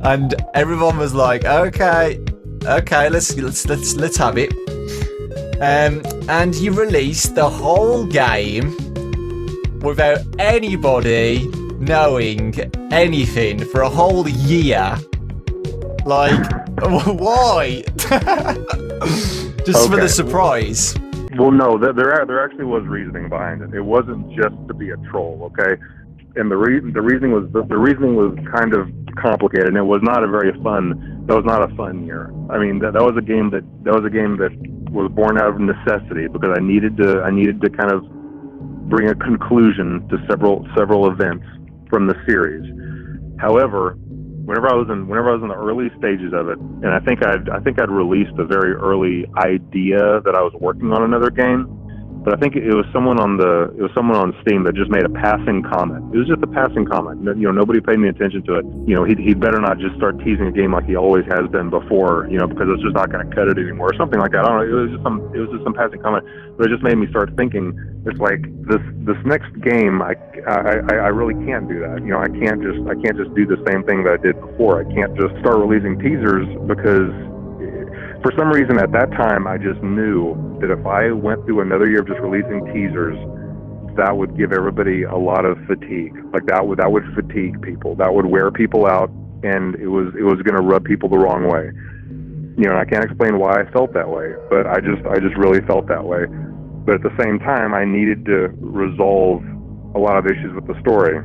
and everyone was like, okay, let's have it. And you released the whole game without anybody knowing anything for a whole year. Like, why? Just for the surprise. Well, no, there actually was reasoning behind it. It wasn't just to be a troll, okay? And the reasoning was kind of complicated, and it was not a fun year. I mean, that was a game that was born out of necessity, because I needed to kind of bring a conclusion to several events from the series. However, whenever I was in the early stages of it, and I think I'd released a very early idea that I was working on another game, but I think it was someone on Steam that just made a passing comment. It was just a passing comment. You know, nobody paid any attention to it. You know, he'd better not just start teasing a game like he always has been before, you know, because it's just not going to cut it anymore, or something like that. I don't know. It was just some passing comment, but it just made me start thinking. It's like this next game, I really can't do that. You know, I can't just do the same thing that I did before. I can't just start releasing teasers, because for some reason at that time I just knew that if I went through another year of just releasing teasers, that would give everybody a lot of fatigue. Like that would fatigue people. That would wear people out, and it was going to rub people the wrong way. You know, I can't explain why I felt that way, but I just really felt that way. But at the same time, I needed to resolve a lot of issues with the story.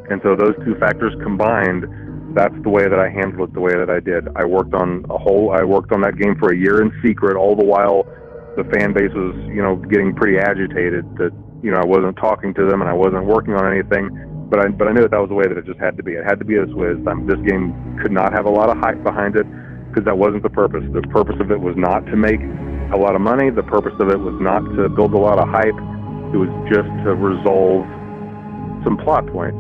And so those two factors combined, that's the way that I handled it the way that I did. I worked on that game for a year in secret, all the while the fan base was, you know, getting pretty agitated that, you know, I wasn't talking to them and I wasn't working on anything. But I knew that was the way that it just had to be. It had to be this way. This game could not have a lot of hype behind it, because that wasn't the purpose. The purpose of it was not to make a lot of money. The purpose of it was not to build a lot of hype. It was just to resolve some plot points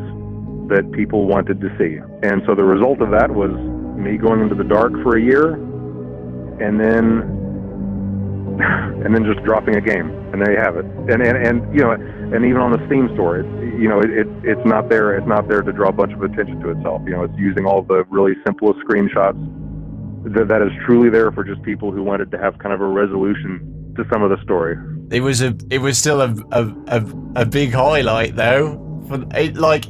that people wanted to see. And so the result of that was me going into the dark for a year, and then just dropping a game, and there you have it. And you know, and even on the Steam store, it's not there. It's not there to draw a bunch of attention to itself. You know, it's using all the really simplest screenshots. That is truly there for just people who wanted to have kind of a resolution to some of the story. It was still a big highlight though. Like,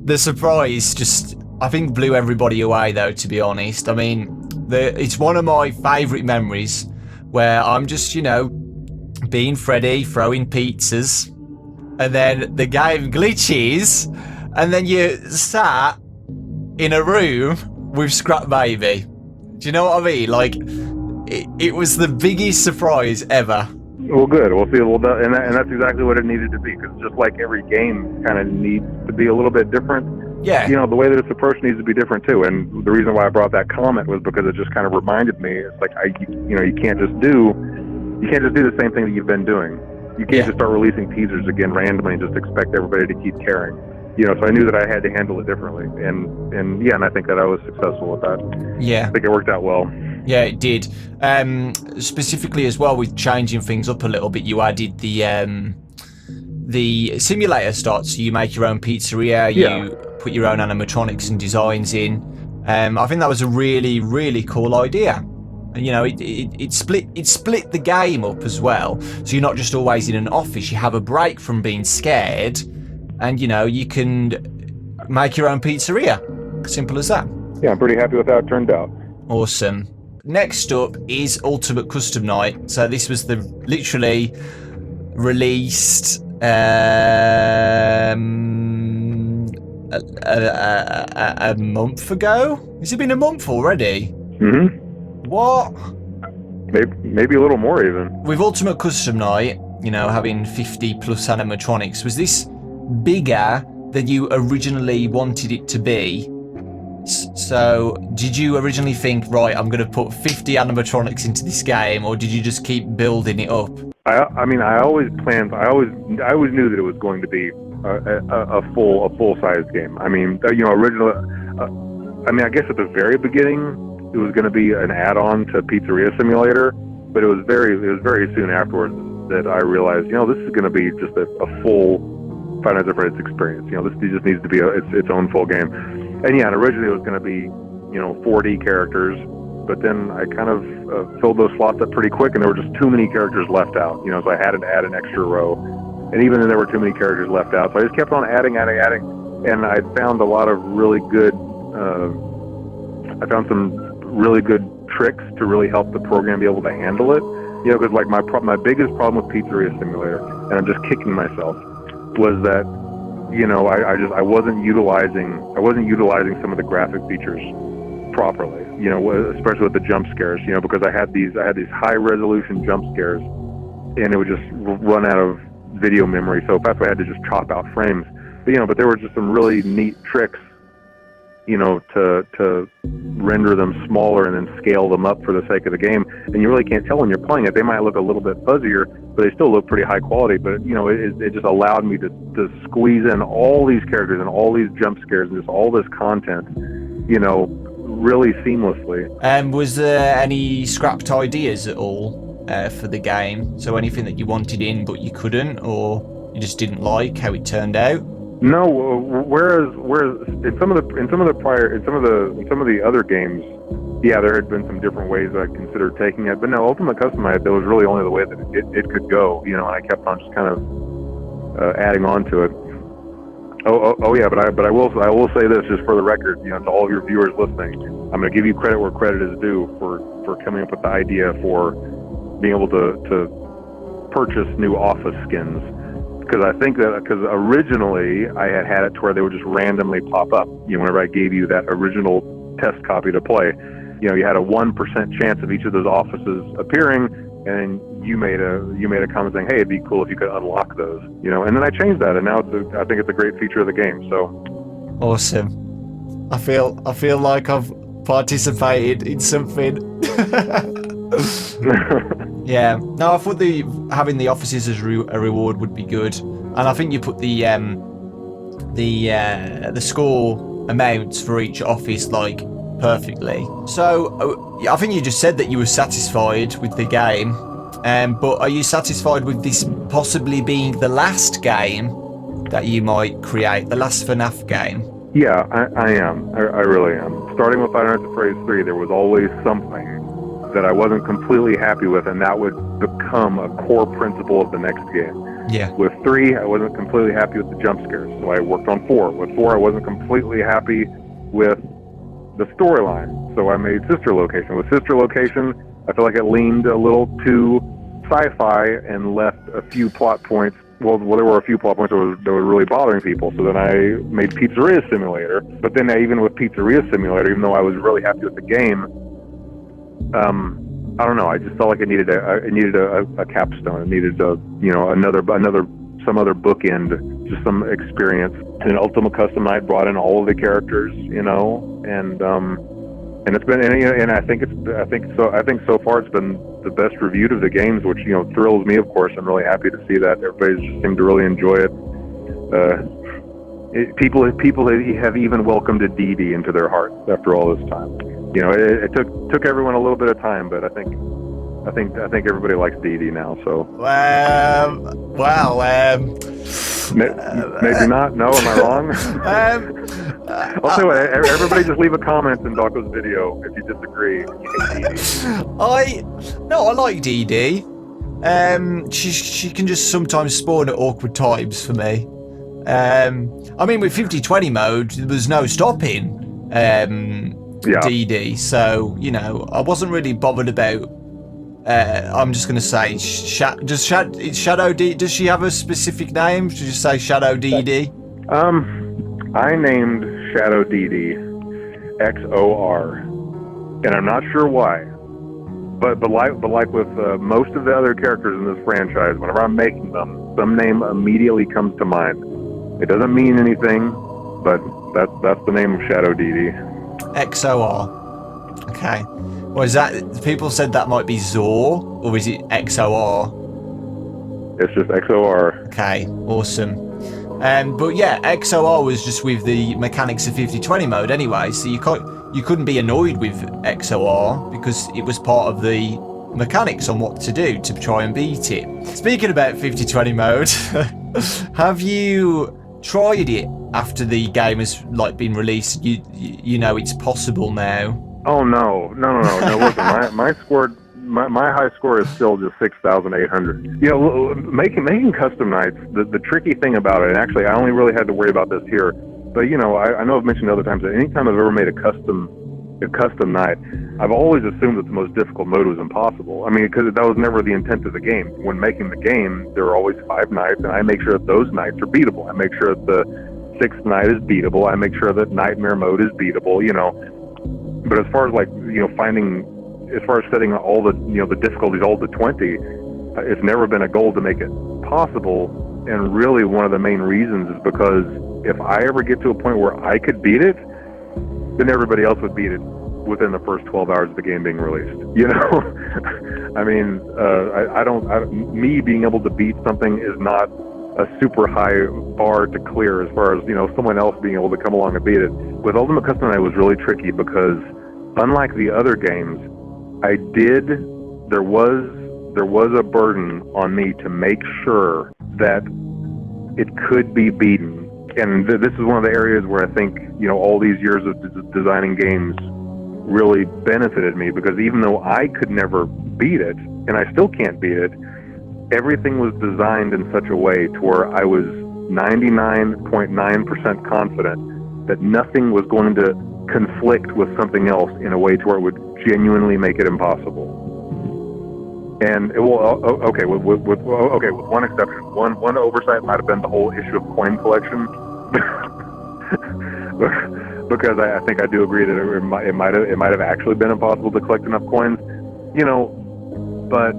the surprise just, I think, blew everybody away though, to be honest. I mean, it's one of my favourite memories where I'm just, you know, being Freddy, throwing pizzas, and then the game glitches, and then you sat in a room with Scrap Baby. Do you know what I mean? Like, it was the biggest surprise ever. Well, good. We'll see. And that's exactly what it needed to be, because just like every game kind of needs to be a little bit different, Yeah. You know, the way that it's approached needs to be different too. And the reason why I brought that comment was because it just kind of reminded me, it's like, you can't just do the same thing that you've been doing. You can't just start releasing teasers again randomly and just expect everybody to keep caring. You know, so I knew that I had to handle it differently, and I think that I was successful with that. Yeah, I think it worked out well. Yeah, it did. Specifically as well with changing things up a little bit, you added the simulator starts. So you make your own pizzeria. You put your own animatronics and designs in. I think that was a really, really cool idea. And you know, it split the game up as well. So you're not just always in an office. You have a break from being scared. And, you know, you can make your own pizzeria. Simple as that. Yeah, I'm pretty happy with how it turned out. Awesome. Next up is Ultimate Custom Night. So this was the literally released a month ago. Has it been a month already? Mm-hmm. What? Maybe a little more even. With Ultimate Custom Night, you know, having 50 plus animatronics, was this bigger than you originally wanted it to be? So did you originally think, right, I'm going to put 50 animatronics into this game, or did you just keep building it up? I mean, I always planned. I always knew that it was going to be a full size game. I mean, you know, originally. I mean, I guess at the very beginning, it was going to be an add-on to Pizzeria Simulator, but it was very soon afterwards that I realized, you know, this is going to be just a full Five Nights at Freddy's experience. You know, this just needs to be its own full game. And yeah, and originally it was going to be, you know, 4D characters, but then I kind of filled those slots up pretty quick, and there were just too many characters left out. You know, so I had to add an extra row, and even then there were too many characters left out. So I just kept on adding, and I found a lot of really good. I found some really good tricks to really help the program be able to handle it. You know, because like my biggest problem with Pizzeria Simulator, and I'm just kicking myself, was that, you know, I wasn't utilizing some of the graphic features properly. You know, especially with the jump scares. You know, because I had these high resolution jump scares, and it would just run out of video memory. So that's why I had to just chop out frames. But there were just some really neat tricks, you know, to render them smaller and then scale them up for the sake of the game. And you really can't tell when you're playing it. They might look a little bit fuzzier, but they still look pretty high quality. But, you know, it just allowed me to squeeze in all these characters and all these jump scares and just all this content, you know, really seamlessly. Was there any scrapped ideas at all for the game? So anything that you wanted in but you couldn't, or you just didn't like how it turned out? No, whereas in some of the other games, yeah, there had been some different ways I considered taking it, but no, Ultimate Custom Night, that was really only the way that it could go, you know, and I kept on just kind of adding on to it. Oh yeah, but I will say this just for the record, you know, to all of your viewers listening, I'm going to give you credit where credit is due for coming up with the idea for being able to purchase new office skins. Because originally I had it to where they would just randomly pop up. You know, whenever I gave you that original test copy to play, you know, you had a 1% chance of each of those offices appearing, and you made a comment saying, "Hey, it'd be cool if you could unlock those." You know, and then I changed that, and now I think it's a great feature of the game. So awesome! I feel like I've participated in something. Yeah, no, I thought having the offices as a reward would be good, and I think you put the score amounts for each office like perfectly. So I think you just said that you were satisfied with the game, but are you satisfied with this possibly being the last game that you might create, the last FNAF game? Yeah, I am. I really am. Starting with Five Nights at Freddy's 3, there was always something that I wasn't completely happy with, and that would become a core principle of the next game. Yeah. With 3, I wasn't completely happy with the jump scares, so I worked on 4. With 4, I wasn't completely happy with the storyline, so I made Sister Location. With Sister Location, I feel like it leaned a little too sci-fi and left a few plot points. Well, there were a few plot points that were really bothering people, so then I made Pizzeria Simulator. But then even with Pizzeria Simulator, even though I was really happy with the game, I don't know. I just felt like it needed a capstone. It needed some other bookend just some experience. And Ultimate Custom Night brought in all of the characters, you know, and it's been, and I think so far it's been the best reviewed of the games, which, you know, thrills me. Of course, I'm really happy to see that everybody's just seemed to really enjoy it. People have even welcomed a DD into their hearts after all this time. You know, it took everyone a little bit of time, but I think everybody likes DD now. So. Maybe not. No, am I wrong? I'll tell you what. Everybody, just leave a comment in Dawko's video if you disagree. I like DD. She can just sometimes spawn at awkward times for me. I mean, with 50-20 mode, there was no stopping DD, so, you know, I wasn't really bothered about. I'm just gonna say, it's Shadow D. Does she have a specific name? Should you say Shadow DD? I named Shadow DD XOR, and I'm not sure why. But like with most of the other characters in this franchise, whenever I'm making them, some name immediately comes to mind. It doesn't mean anything, but that's the name of Shadow DD. XOR. Okay. Well, is that, people said that might be Zor, or is it XOR? It's just XOR. Okay, awesome. But yeah, XOR was just with the mechanics of 50-20 mode anyway, so you couldn't be annoyed with XOR because it was part of the mechanics on what to do to try and beat it. Speaking about 50-20 mode, have you tried it after the game has like been released? You know it's possible now. Oh no! Listen, my high score is still just 6,800. You know, making custom nights. The tricky thing about it, and actually, I only really had to worry about this here. But you know, I know I've mentioned other times that anytime I've ever made a custom night, I've always assumed that the most difficult mode was impossible. I mean, because that was never the intent of the game. When making the game, there are always 5 nights, and I make sure that those nights are beatable. I make sure that the 6th night is beatable. I make sure that nightmare mode is beatable. You know. But as far as like, you know, as far as setting all the, you know, the difficulties all to 20, it's never been a goal to make it possible. And really one of the main reasons is because if I ever get to a point where I could beat it, then everybody else would beat it within the first 12 hours of the game being released. You know, I mean, me being able to beat something is not a super high bar to clear as far as, you know, someone else being able to come along and beat it. With Ultimate Custom Night, it was really tricky because unlike the other games, there was a burden on me to make sure that it could be beaten. And this is one of the areas where I think, you know, all these years of designing games really benefited me, because even though I could never beat it, and I still can't beat it, everything was designed in such a way to where I was 99.9% confident that nothing was going to conflict with something else in a way to where it would genuinely make it impossible. And it will, okay, with one exception. One oversight might have been the whole issue of coin collection, because I think I do agree that it might have actually been impossible to collect enough coins, you know, but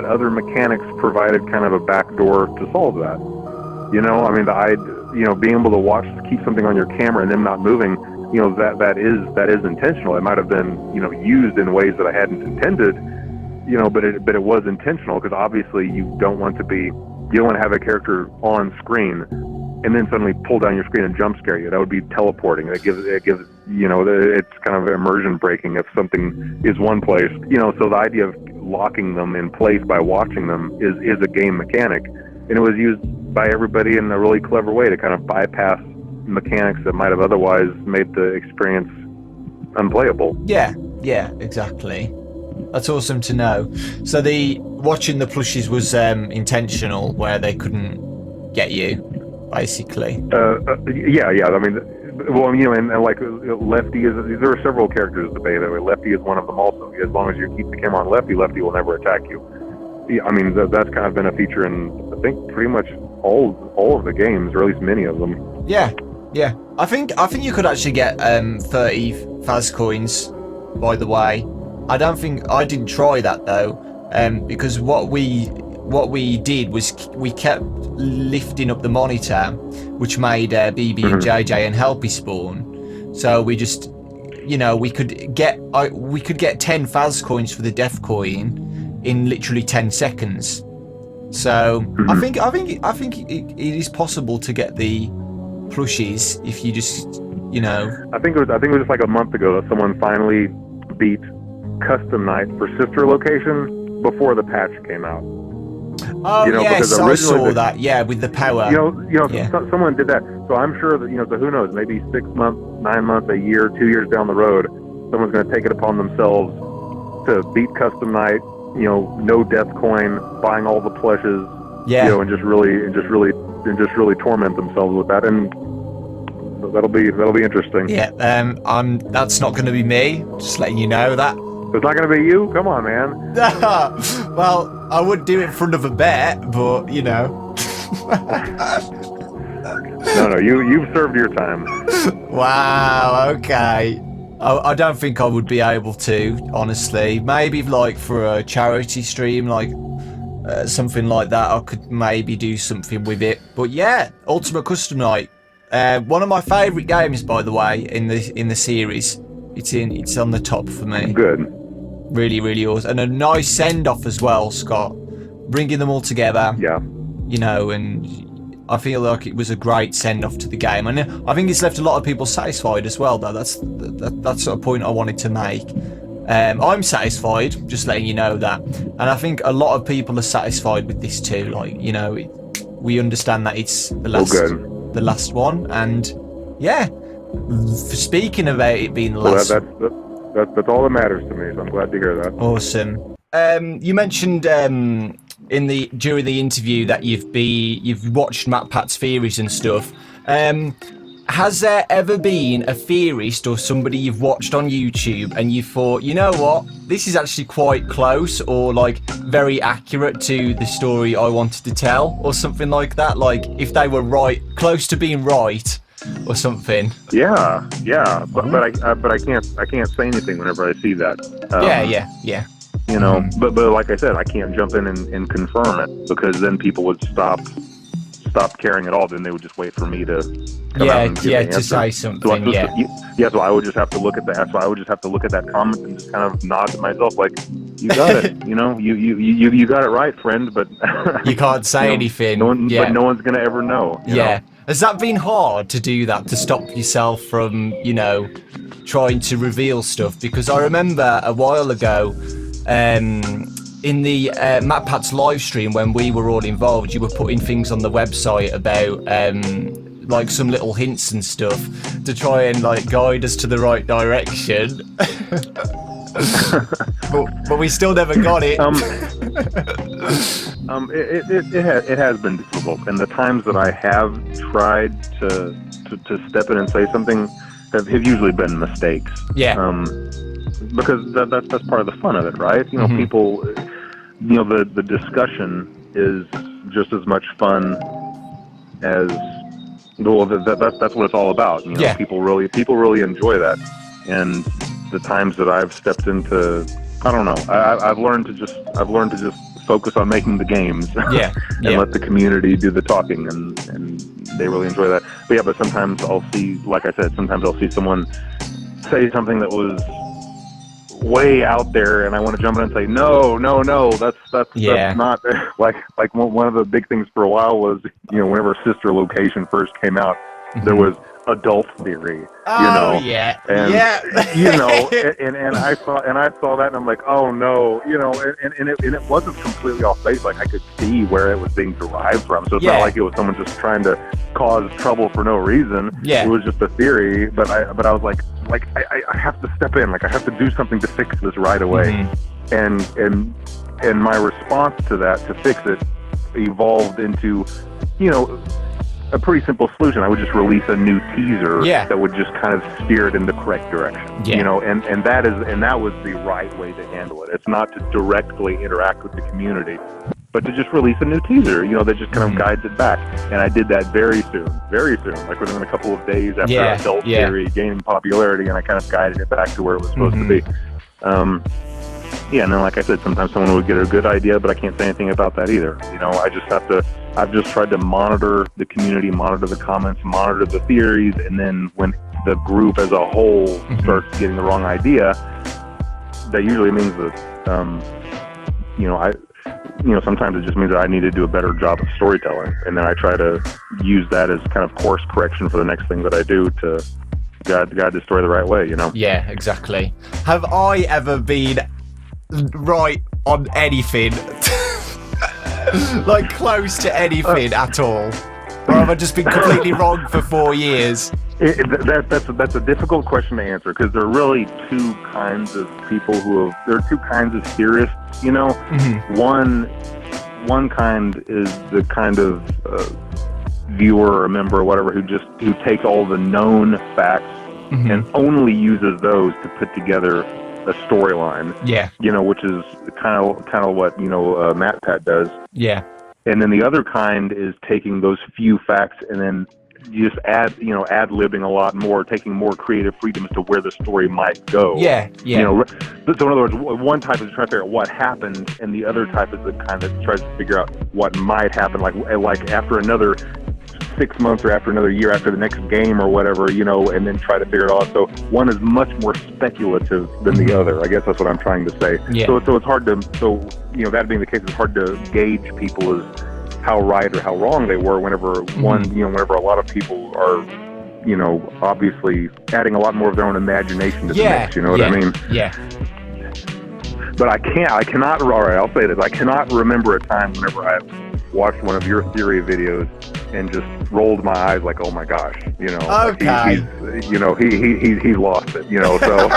other mechanics provided kind of a backdoor to solve that. You know, I mean, being able to keep something on your camera and them not moving, you know, that is intentional. It might have been, you know, used in ways that I hadn't intended, you know, but it was intentional, because obviously you don't want to have a character on screen and then suddenly pull down your screen and jump scare you. That would be teleporting. It gives you know, it's kind of immersion breaking if something is one place, you know. So the idea of locking them in place by watching them is a game mechanic, and it was used by everybody in a really clever way to kind of bypass mechanics that might have otherwise made the experience unplayable. Yeah, exactly. That's awesome to know. So the watching the plushies was intentional, where they couldn't get you, basically. Yeah. I mean, well, you know, and like Lefty there are several characters to play that way. Lefty is one of them also. As long as you keep the camera on Lefty will never attack you. I mean, that's kind of been a feature in, I think, pretty much all of the games, or at least many of them. Yeah. I think you could actually get 30 Faz coins, by the way. I didn't try that though, because what we what we did was we kept lifting up the monitor, which made BB and JJ and Helpy spawn. So we just, you know, we could get 10 Faz coins for the Def coin in literally 10 seconds. So I think it is possible to get the plushies if you just, you know. I think it was just like a month ago that someone finally beat Custom Night for Sister Location before the patch came out. Oh, you know, yes, I saw that. Yeah, with the power. Someone did that. So I'm sure that, so who knows? Maybe 6 months, 9 months, a year, 2 years down the road, someone's going to take it upon themselves to beat Custom Night. No death coin, buying all the plushes. Yeah. And just really torment themselves with that, and that'll be interesting. Yeah. That's not going to be me. Just letting you know that. It's not going to be you? Come on, man. Well, I would do it in front of a bet, but, you know. No, you've served your time. Wow, okay. I don't think I would be able to, honestly. Maybe, like, for a charity stream, like, something like that, I could maybe do something with it. But, yeah, Ultimate Custom Night. One of my favourite games, by the way, in the series. It's on the top for me. Good. Really, really awesome. And a nice send-off as well, Scott. Bringing them all together. Yeah. You know, and I feel like it was a great send-off to the game. And I think it's left a lot of people satisfied as well, though. That's a point I wanted to make. I'm satisfied, just letting you know that. And I think a lot of people are satisfied with this too. Like, you know, we understand that it's the last one. And, yeah, speaking about it being the last... That's all that matters to me, so I'm glad to hear that. Awesome. You mentioned during the interview that you've watched Matt Pat's theories and stuff. Has there ever been a theorist or somebody you've watched on YouTube and you thought, you know what, this is actually quite close or like very accurate to the story I wanted to tell or something like that? Like if they were right, close to being right or something. Yeah, but I can't say anything whenever I see that. Yeah. You know, but like I said, I can't jump in and confirm it because then people would stop caring at all. Then they would just wait for me to come out and give an answer. To say something. So I would just have to look at that. So I would just have to look at that comment and just kind of nod to myself, like, "You got it. You know, you got it right, friend." But you can't say anything. But no one's gonna ever know. You know? Has that been hard to do that, to stop yourself from, you know, trying to reveal stuff? Because I remember a while ago, in the Matt Pat's live stream when we were all involved, you were putting things on the website about like some little hints and stuff to try and like guide us to the right direction. but we still never got it. It has been difficult, and the times that I have tried to step in and say something have usually been mistakes. Yeah. Because that's part of the fun of it, right? You know, people, you know, the discussion is just as much fun as that's what it's all about. You know, people really enjoy that, and the times that I've stepped into, I don't know, I've learned to just focus on making the games, and let the community do the talking, and they really enjoy that. But sometimes I'll see, like I said, someone say something that was way out there, and I want to jump in and say, no, that's not like one of the big things for a while was, you know, whenever Sister Location first came out, there was adult theory, and you know, and I saw that, and I'm like, oh no, you know, and it wasn't completely off base. Like I could see where it was being derived from, so it's not like it was someone just trying to cause trouble for no reason. It was just a theory, but I was like I have to step in, like I have to do something to fix this right away, and my response to that, to fix it, evolved into, you know, a pretty simple solution. I would just release a new teaser that would just kind of steer it in the correct direction. You know, and that was the right way to handle it. It's not to directly interact with the community, but to just release a new teaser, you know, that just kind of guides it back. And I did that very soon, like within a couple of days after adult theory gaining popularity, and I kind of guided it back to where it was supposed to be. Yeah, and then like I said, sometimes someone would get a good idea, but I can't say anything about that either. You know, I've just tried to monitor the community, monitor the comments, monitor the theories, and then when the group as a whole starts getting the wrong idea, that usually means that, sometimes it just means that I need to do a better job of storytelling, and then I try to use that as kind of course correction for the next thing that I do to guide the story the right way, you know? Yeah, exactly. Have I ever been right on anything? Like close to anything at all? Or have I just been completely wrong for 4 years? That's a difficult question to answer, because there are really two kinds of people there are two kinds of theorists, you know? One kind is the kind of viewer or member or whatever who takes all the known facts and only uses those to put together a storyline. Yeah. You know, which is kind of what, MatPat does. Yeah. And then the other kind is taking those few facts and then you just ad-libbing a lot more, taking more creative freedom as to where the story might go. Yeah, yeah. So in other words, one type is trying to figure out what happened, and the other type is the kind that tries to figure out what might happen, like after another 6 months or after another year, after the next game or whatever, and then try to figure it out. So one is much more speculative than the other. I guess that's what I'm trying to say. Yeah. So it's hard to, that being the case, it's hard to gauge people as how right or how wrong they were whenever whenever a lot of people are, obviously adding a lot more of their own imagination to the mix, you know what I mean? Yeah. But I cannot, all right, I'll say this, I cannot remember a time whenever I watched one of your theory videos and just rolled my eyes like, oh my gosh, okay. He's lost it, so.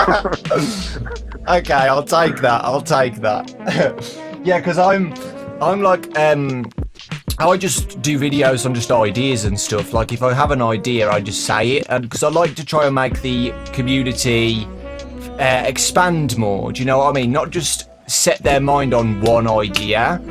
Okay, I'll take that. Yeah, because I'm like, I just do videos on just ideas and stuff. Like, if I have an idea, I just say it, and because I like to try and make the community expand more. Do you know what I mean? Not just set their mind on one idea.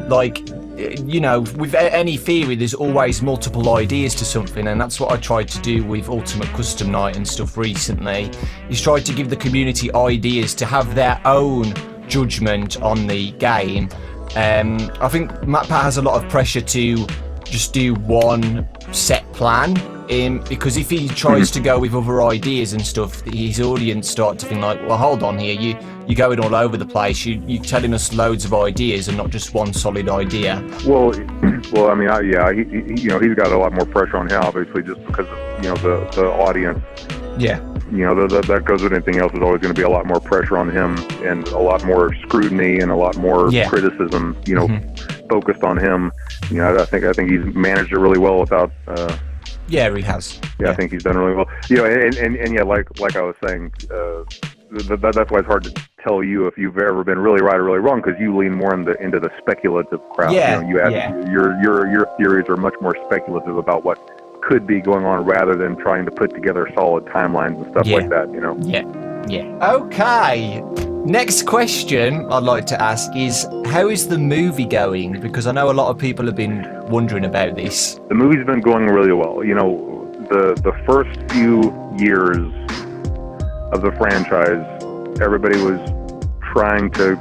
Like, with any theory, there's always multiple ideas to something, and that's what I tried to do with Ultimate Custom Night and stuff recently. Is try to give the community ideas to have their own judgment on the game. I think MatPat has a lot of pressure to just do one set plan, because if he tries to go with other ideas and stuff, his audience start to think like, well, hold on here, you're going all over the place, you're telling us loads of ideas and not just one solid idea. Well, I mean, he's got a lot more pressure on him, obviously, just because of, the audience. Yeah. That goes with anything else. There's always going to be a lot more pressure on him and a lot more scrutiny and a lot more criticism, focused on him. I think he's managed it really well without. Yeah, he has. Yeah, I think he's done really well. Like I was saying, that's why it's hard to tell you if you've ever been really right or really wrong, because you lean more into the speculative crowd. Yeah. Your theories are much more speculative about what could be going on rather than trying to put together solid timelines and stuff like that, Yeah. Okay. Next question I'd like to ask is, how is the movie going? Because I know a lot of people have been wondering about this. The movie's been going really well. The first few years of the franchise, everybody was trying to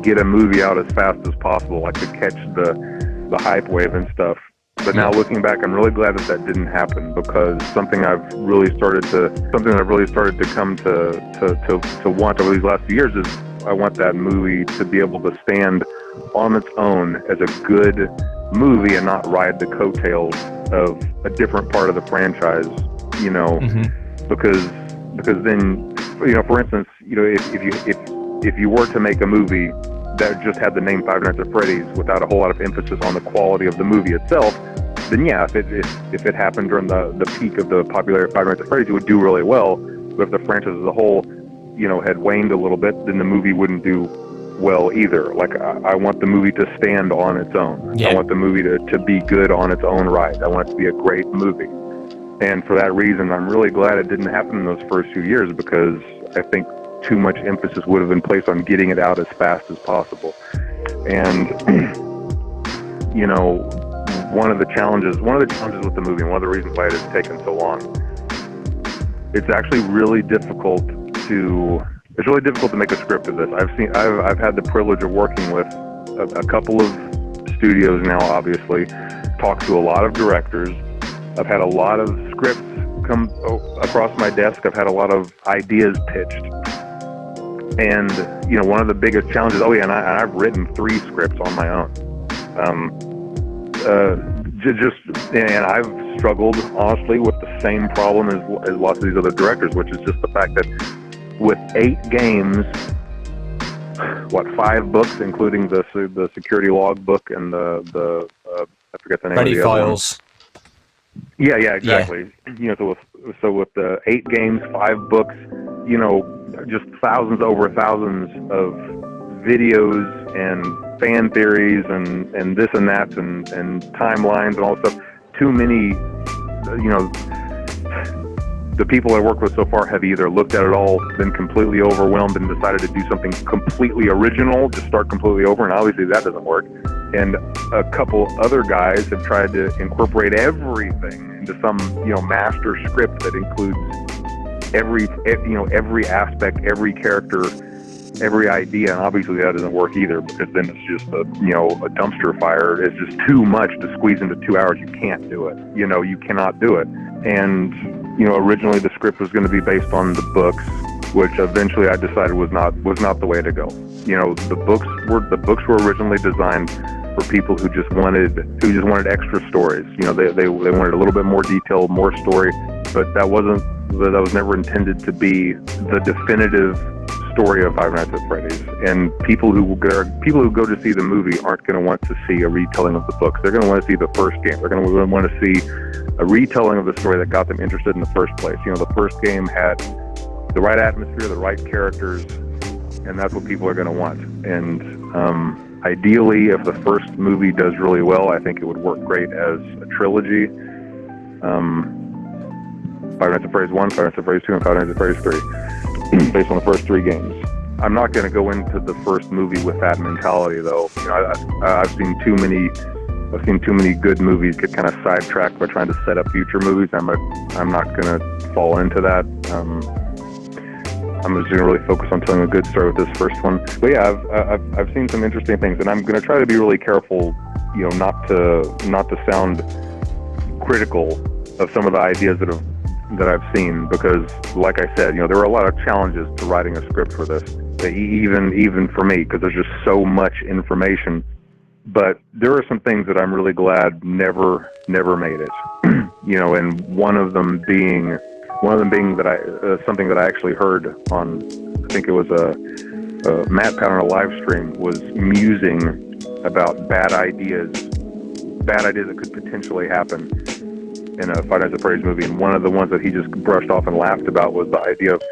get a movie out as fast as possible, like to catch the hype wave and stuff. But now looking back, I'm really glad that didn't happen, because something I've really started to come to want over these last few years is I want that movie to be able to stand on its own as a good movie and not ride the coattails of a different part of the franchise, because then, for instance, if you were to make a movie that just had the name Five Nights at Freddy's without a whole lot of emphasis on the quality of the movie itself, then if it happened during the peak of the popularity of Five Nights at Freddy's, it would do really well. But if the franchise as a whole, had waned a little bit, then the movie wouldn't do well either. Like, I want the movie to stand on its own. Yeah. I want the movie to be good on its own right. I want it to be a great movie. And for that reason, I'm really glad it didn't happen in those first few years, because I think too much emphasis would have been placed on getting it out as fast as possible. And, one of the challenges with the movie, and one of the reasons why it has taken so long, it's actually really difficult to It's really difficult to make a script of this. I've had the privilege of working with a couple of studios now, obviously, talked to a lot of directors. I've had a lot of scripts come across my desk. I've had a lot of ideas pitched. And, you know, one of the biggest challenges, and I've written 3 scripts on my own. And I've struggled, honestly, with the same problem as lots of these other directors, which is just the fact that with 8 games, 5 books, including the security log book and the I forget the name Freddy of the other Files. one. Yeah, exactly. Yeah. You know, so with the 8 games, 5 books, you know, just thousands over thousands of videos and fan theories and this and that and timelines and all that stuff. Too many, you know, the people I work with so far have either looked at it all, been completely overwhelmed, and decided to do something completely original, just start completely over, and obviously that doesn't work. And a couple other guys have tried to incorporate everything into some, you know, master script that includes every aspect, every character, every idea, and obviously that doesn't work either, because then it's just a dumpster fire. It's just too much to squeeze into 2 hours. You can't do it. You know, you cannot do it. And you know, originally the script was going to be based on the books, which eventually I decided was not the way to go. You know, the books were originally designed for people who just wanted extra stories. You know, they wanted a little bit more detail, more story, but that was never intended to be the definitive story of Five Nights at Freddy's. And people who go to see the movie aren't going to want to see a retelling of the books. They're going to want to see the first game. They're going to want to see a retelling of the story that got them interested in the first place. You know, the first game had the right atmosphere, the right characters, and that's what people are going to want. And ideally, if the first movie does really well, I think it would work great as a trilogy. Five Nights at Freddy's 1, Five Nights at Freddy's 2, and Five Nights at Freddy's 3, based on the first 3 games. I'm not going to go into the first movie with that mentality, though. You know, I've seen too many good movies get kind of sidetracked by trying to set up future movies. I'm not going to fall into that. I'm just going to really focus on telling a good story with this first one. But yeah, I've seen some interesting things, and I'm going to try to be really careful, you know, not to sound critical of some of the ideas that I've seen, because, like I said, you know, there were a lot of challenges to writing a script for this, even for me, because there's just so much information. But there are some things that I'm really glad never made it. You know, and one of them being that something that I actually heard on, I think it was a Matt Pat on a live stream, was musing about bad ideas that could potentially happen in a Five Nights at Freddy's movie. And one of the ones that he just brushed off and laughed about was the idea of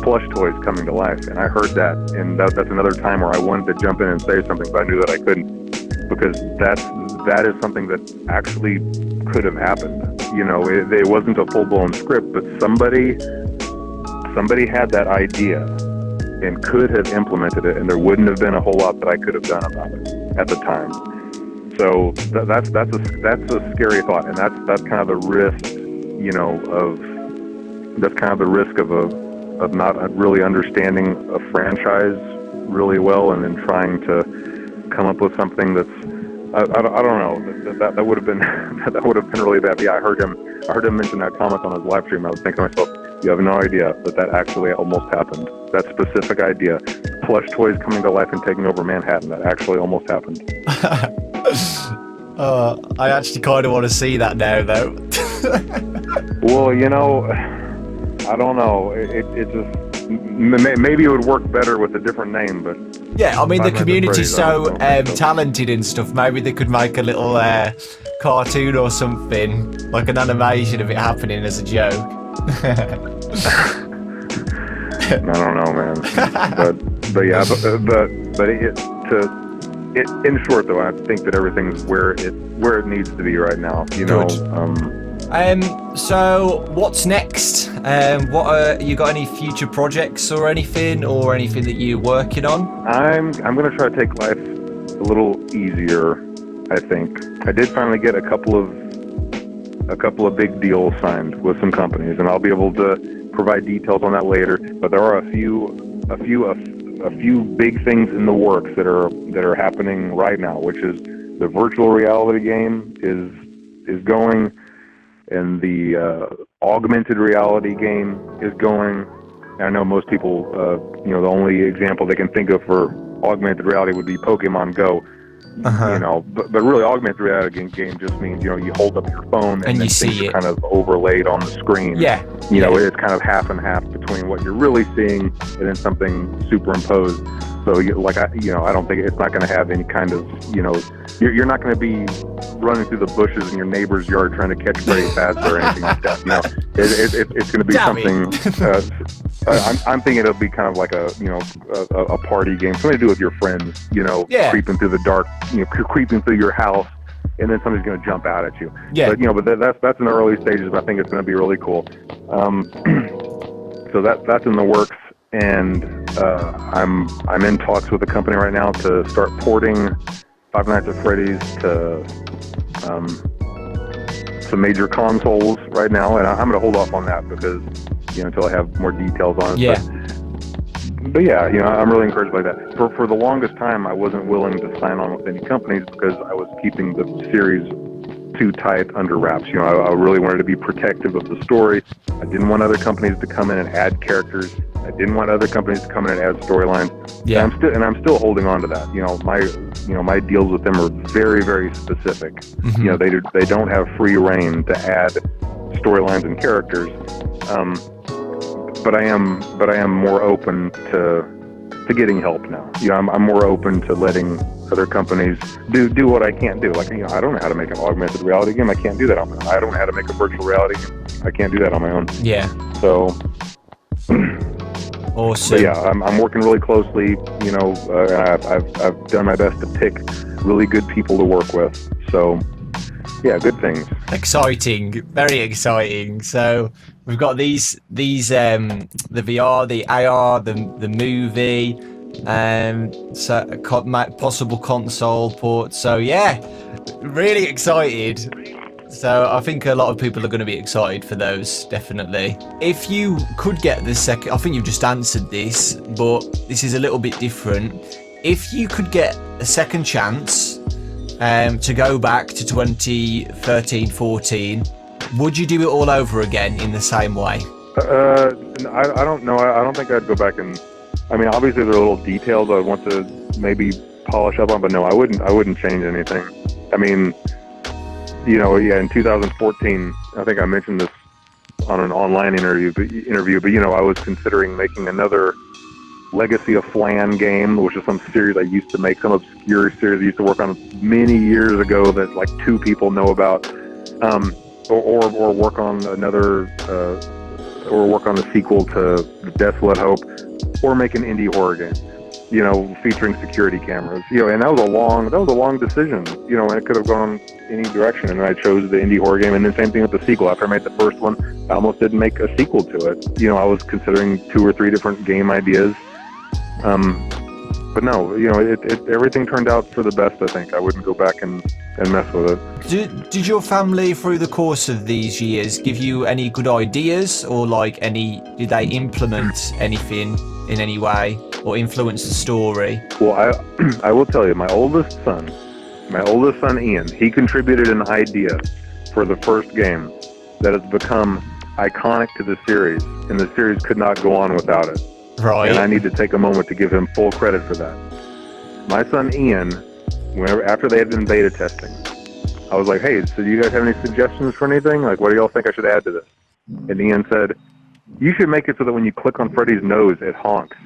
plush toys coming to life. And I heard that, and that's another time where I wanted to jump in and say something, but I knew that I couldn't, because that is something that actually could have happened. You know, it wasn't a full-blown script, but somebody had that idea and could have implemented it, and there wouldn't have been a whole lot that I could have done about it at the time. So that's a scary thought, and that's kind of the risk, you know, of not really understanding a franchise really well, and then trying to come up with something that's I don't know, that would have been that would have been really bad. But yeah, I heard him mention that comment on his live stream. I was thinking to myself, you have no idea that actually almost happened. That specific idea, plush toys coming to life and taking over Manhattan, that actually almost happened. I actually kind of want to see that now, though. Well, you know, I don't know. It just, maybe it would work better with a different name, but yeah, I mean, the community's so talented and stuff. Maybe they could make a little cartoon or something, like an animation of it happening as a joke. I don't know, man. But yeah, in short, though, I think that everything's where it needs to be right now. You know. So what's next? You got any future projects or anything that you're working on? I'm gonna try to take life a little easier. I think I did finally get a couple of big deals signed with some companies, and I'll be able to provide details on that later. But there are a few a few big things in the works that are happening right now, which is the virtual reality game is going, and the augmented reality game is going. I know most people, the only example they can think of for augmented reality would be Pokemon Go. But really, augmented reality game just means you hold up your phone and then you see things are it kind of overlaid on the screen. Yeah. It's kind of half and half between what you're really seeing and then something superimposed. So, I don't think it's not going to have any kind of, you're not going to be running through the bushes in your neighbor's yard trying to catch Freddy Fazbear or anything like that. It's going to be something. I'm thinking it'll be kind of like a party game, something to do with your friends. Creeping through the dark, creeping through your house, and then somebody's going to jump out at you. Yeah. But that's in the early stages. But I think it's going to be really cool. So that's in the works. And I'm in talks with a company right now to start porting Five Nights at Freddy's to some major consoles right now, and I'm going to hold off on that because until I have more details on it. Yeah. But yeah, I'm really encouraged by that. For the longest time, I wasn't willing to sign on with any companies because I was keeping the series too tight under wraps. I really wanted to be protective of the story. I didn't want other companies to come in and add characters. I didn't want other companies to come in and add storylines. Yeah. And I'm still holding on to that. My deals with them are very, very specific. Mm-hmm. They don't have free reign to add storylines and characters. But I am more open to getting help now. I'm more open to letting other companies do what I can't do. Like, I don't know how to make an augmented reality game. I can't do that on my own. I don't know how to make a virtual reality game. I can't do that on my own. Yeah. So, awesome. But yeah, I'm working really closely. I've done my best to pick really good people to work with. So, yeah, good things. Exciting, very exciting. So we've got these the VR, the AR, the movie, possible console port. So yeah, really excited. So I think a lot of people are going to be excited for those, definitely. If you could get the second, I think you've just answered this, but this is a little bit different. If you could get a second chance to go back to 2013-14, would you do it all over again in the same way? I don't know. I don't think I'd go back and. I mean, obviously there are little details I want to maybe polish up on, but no, I wouldn't change anything. I mean, in 2014, I think I mentioned this on an online interview, but I was considering making another Legacy of Flan game, which is some series I used to make, some obscure series I used to work on many years ago that like 2 people know about, or work on another, or work on a sequel to The Desolate Hope, or make an indie horror game, featuring security cameras, and that was a long decision, and it could have gone any direction, and I chose the indie horror game, and then same thing with the sequel. After I made the first one, I almost didn't make a sequel to it. I was considering 2 or 3 different game ideas. But no, everything turned out for the best, I think. I wouldn't go back and mess with it. Did your family, through the course of these years, give you any good ideas, or did they implement anything in any way, or influence the story? Well, I will tell you, my oldest son Ian, he contributed an idea for the first game that has become iconic to the series, and the series could not go on without it. Right. And I need to take a moment to give him full credit for that. My son Ian, after they had been beta testing, I was like, hey, so do you guys have any suggestions for anything? Like, what do y'all think I should add to this? And Ian said, you should make it so that when you click on Freddy's nose, it honks.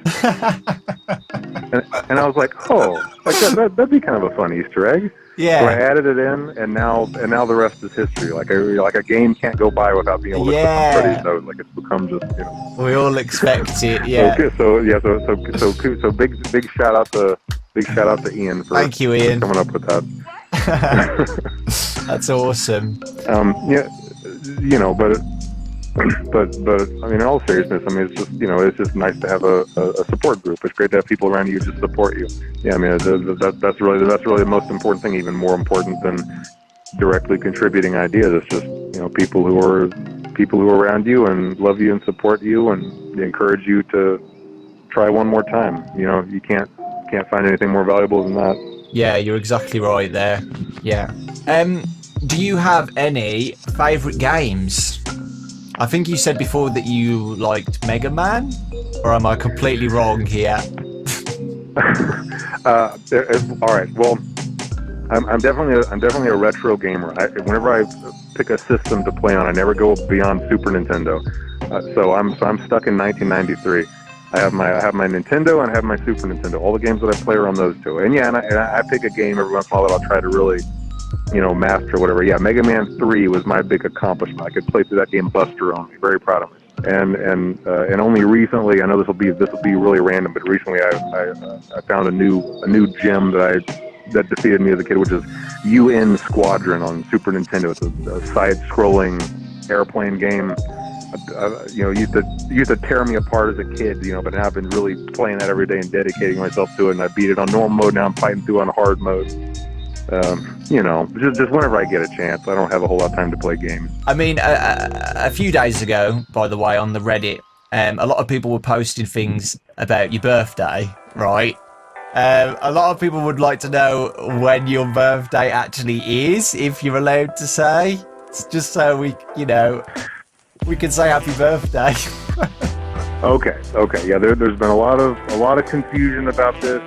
and I was like, that'd be kind of a fun Easter egg. Yeah. So I added it in, and now the rest is history. Like a game can't go by without being able to click on Freddy's nose. Like, it's become just, We all expect it. Yeah. So big shout out to Ian for Thank you, Ian, coming up with that. That's awesome. But I mean, in all seriousness, I mean, it's just nice to have a support group. It's great to have people around you to support you. Yeah, I mean, that's really the most important thing, even more important than directly contributing ideas. It's just people who are around you and love you and support you and encourage you to try one more time. You know, you can't find anything more valuable than that. Yeah, you're exactly right there. Yeah. Do you have any favourite games? I think you said before that you liked Mega Man, or am I completely wrong here? All right. Well, I'm definitely a retro gamer. Whenever I pick a system to play on, I never go beyond Super Nintendo. So I'm stuck in 1993. I have my Nintendo and I have my Super Nintendo. All the games that I play are on those two. And yeah, and I pick a game every once in a while that I'll try to really, you know, master or whatever. Yeah, Mega Man 3 was my big accomplishment. I could play through that game buster on me. Very proud of me. And only recently, I know this will be really random, but recently I found a new gem that defeated me as a kid, which is UN Squadron on Super Nintendo. It's a side-scrolling airplane game. You know, used to tear me apart as a kid, you know, but now I've been really playing that every day and dedicating myself to it, and I beat it on normal mode. Now I'm fighting through on hard mode. You know, just whenever I get a chance. I don't have a whole lot of time to play games. I mean, a few days ago, by the way, on the Reddit, a lot of people were posting things about your birthday, right? A lot of people would like to know when your birthday actually is, if you're allowed to say. It's just so we, you know, we can say happy birthday. Okay. Yeah, there's been a lot of confusion about this.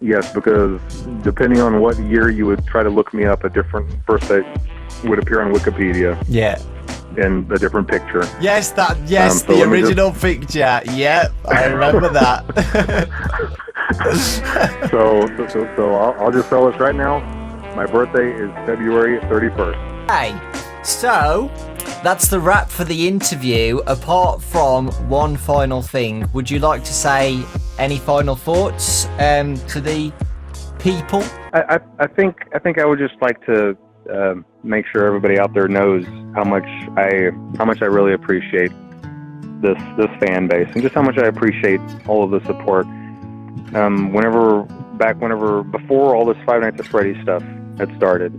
Yes, because depending on what year you would try to look me up, a different birthday would appear on Wikipedia. Yeah. In a different picture. Yes, so the original picture. Yep, I remember that. So I'll just tell us right now. My birthday is February 31st. Hey, so that's the wrap for the interview. Apart from one final thing, would you like to say any final thoughts to the people? I think I would just like to make sure everybody out there knows how much I really appreciate this fan base, and just how much I appreciate all of the support. Before all this Five Nights at Freddy's stuff had started,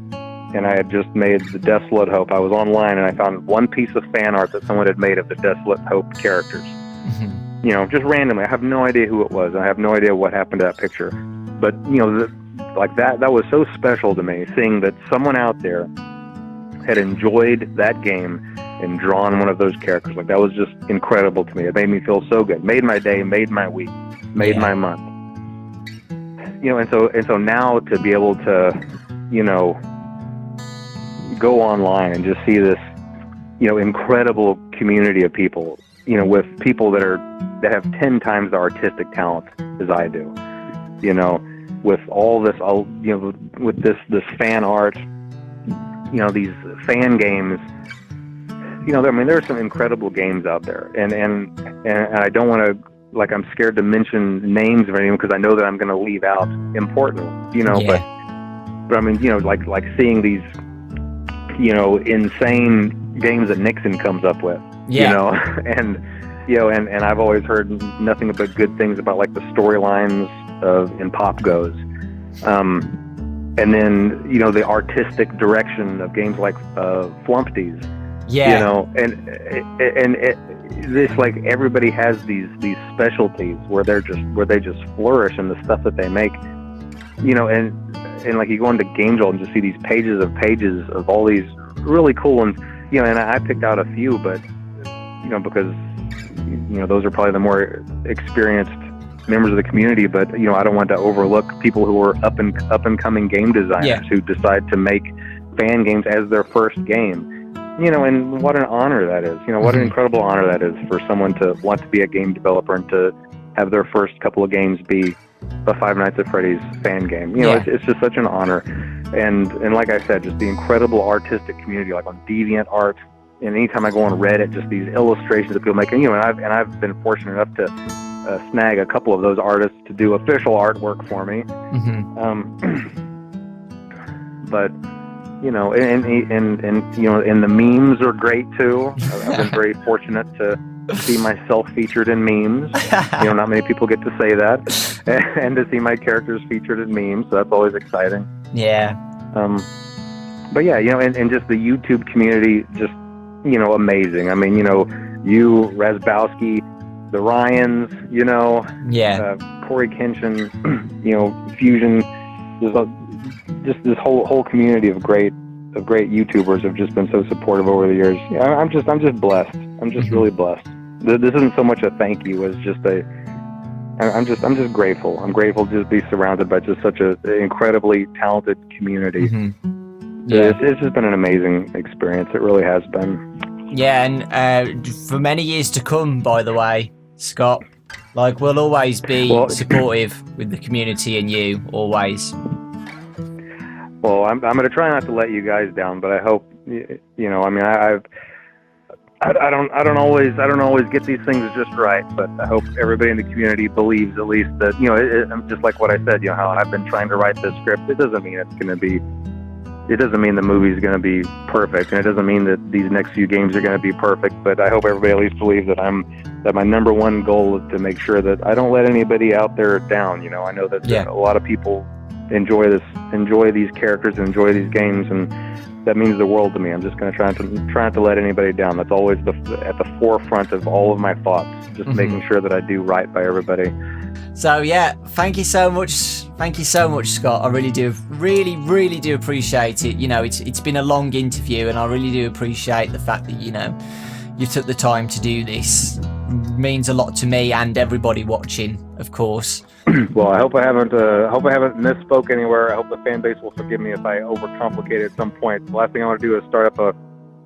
and I had just made the Desolate Hope, I was online and I found one piece of fan art that someone had made of the Desolate Hope characters. Mm-hmm. You know, just randomly. I have no idea who it was. I have no idea what happened to that picture. But, you know, that was so special to me, seeing that someone out there had enjoyed that game and drawn one of those characters. Like, that was just incredible to me. It made me feel so good. Made my day, made my week, made my month. You know, and so now to be able to, you know, go online and just see this, you know, incredible community of people, you know, with people that have 10 times the artistic talent as I do, you know, with all this, you know, with this fan art, you know, these fan games, you know, I mean, there are some incredible games out there, and I don't want to, like, I'm scared to mention names of anyone because I know that I'm going to leave out important ones, you know, but I mean, you know, like seeing these, you know, insane games that Nixon comes up with, you know, and, you know, and I've always heard nothing but good things about, like, the storylines in Pop Goes. And then, you know, the artistic direction of games like Flumpties, you know, and this, like, everybody has these specialties where they just flourish in the stuff that they make, you know, and like, you go into Game Jolt and just see these pages of all these really cool ones, you know, and I picked out a few, but, you know, because, you know, those are probably the more experienced members of the community, but, you know, I don't want to overlook people who are up and coming game designers who decide to make fan games as their first game. You know, and what an honor that is. You know, what an incredible honor that is for someone to want to be a game developer and to have their first couple of games be a Five Nights at Freddy's fan game. You know, it's just such an honor. And like I said, just the incredible artistic community, like on DeviantArt, and anytime I go on Reddit, just these illustrations that people make. And, you know, and I've been fortunate enough to snag a couple of those artists to do official artwork for me. But, you know, and you know, and the memes are great too. I've been very fortunate to see myself featured in memes. You know, not many people get to say that, and to see my characters featured in memes. So that's always exciting. Yeah. But yeah, you know, and just the YouTube community, just, you know, amazing. I mean, you know, you, Razbowski, the Ryans, you know, Yeah. Corey Kenshin, you know, Fusion. Just this whole community of great YouTubers have just been so supportive over the years. Yeah, I'm just blessed. I'm just really blessed. This isn't so much a thank you as just I'm just grateful. I'm grateful to just be surrounded by just such an incredibly talented community. Yeah, it's just been an amazing experience. It really has been. Yeah, and for many years to come, by the way, Scott, like, we'll always be supportive with the community and you, always. Well, I'm going to try not to let you guys down, but I hope, you know, I mean, I don't always get these things just right, but I hope everybody in the community believes at least that, you know, just like what I said, you know, how I've been trying to write this script. It doesn't mean it doesn't mean the movie's going to be perfect, and it doesn't mean that these next few games are going to be perfect, but I hope everybody at least believes that my number one goal is to make sure that I don't let anybody out there down. You know, I know that a lot of people enjoy these characters and enjoy these games, and that means the world to me. I'm just going to try not to let anybody down. That's always at the forefront of all of my thoughts, just making sure that I do right by everybody. So yeah, thank you so much, Scott. I really do appreciate it. You know, it's been a long interview, and I really do appreciate the fact that, you know, you took the time to do this. It means a lot to me and everybody watching, of course. Well, I hope I haven't misspoke anywhere. I hope the fan base will forgive me if I overcomplicate it at some point. The last thing I want to do is start up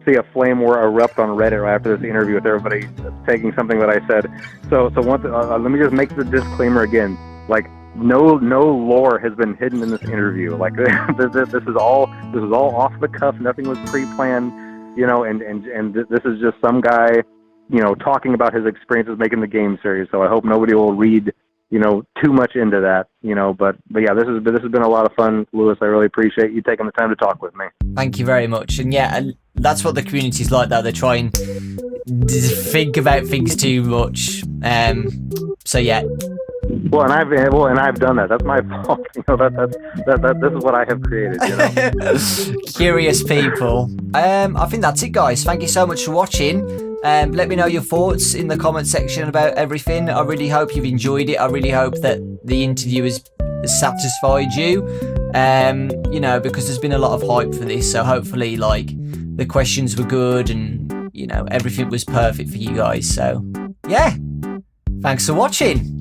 see a flame war erupt on Reddit right after this interview with everybody taking something that I said. So let me just make the disclaimer again. Like, no lore has been hidden in this interview. Like, this is all off the cuff. Nothing was pre-planned, you know. And this is just some guy, you know, talking about his experiences making the game series. So I hope nobody will read, you know, too much into that, you know. But yeah, this has been a lot of fun, Lewis. I really appreciate you taking the time to talk with me. Thank you very much. And yeah, that's what the community's like, though. They try and think about things too much. So yeah. Well, and I've done that. That's my fault. You know, that this is what I have created. You know? Curious people. I think that's it, guys. Thank you so much for watching. Let me know your thoughts in the comment section about everything. I really hope you've enjoyed it. I really hope that the interview has satisfied you. You know, because there's been a lot of hype for this, so hopefully, like, the questions were good and, you know, everything was perfect for you guys. So yeah, thanks for watching.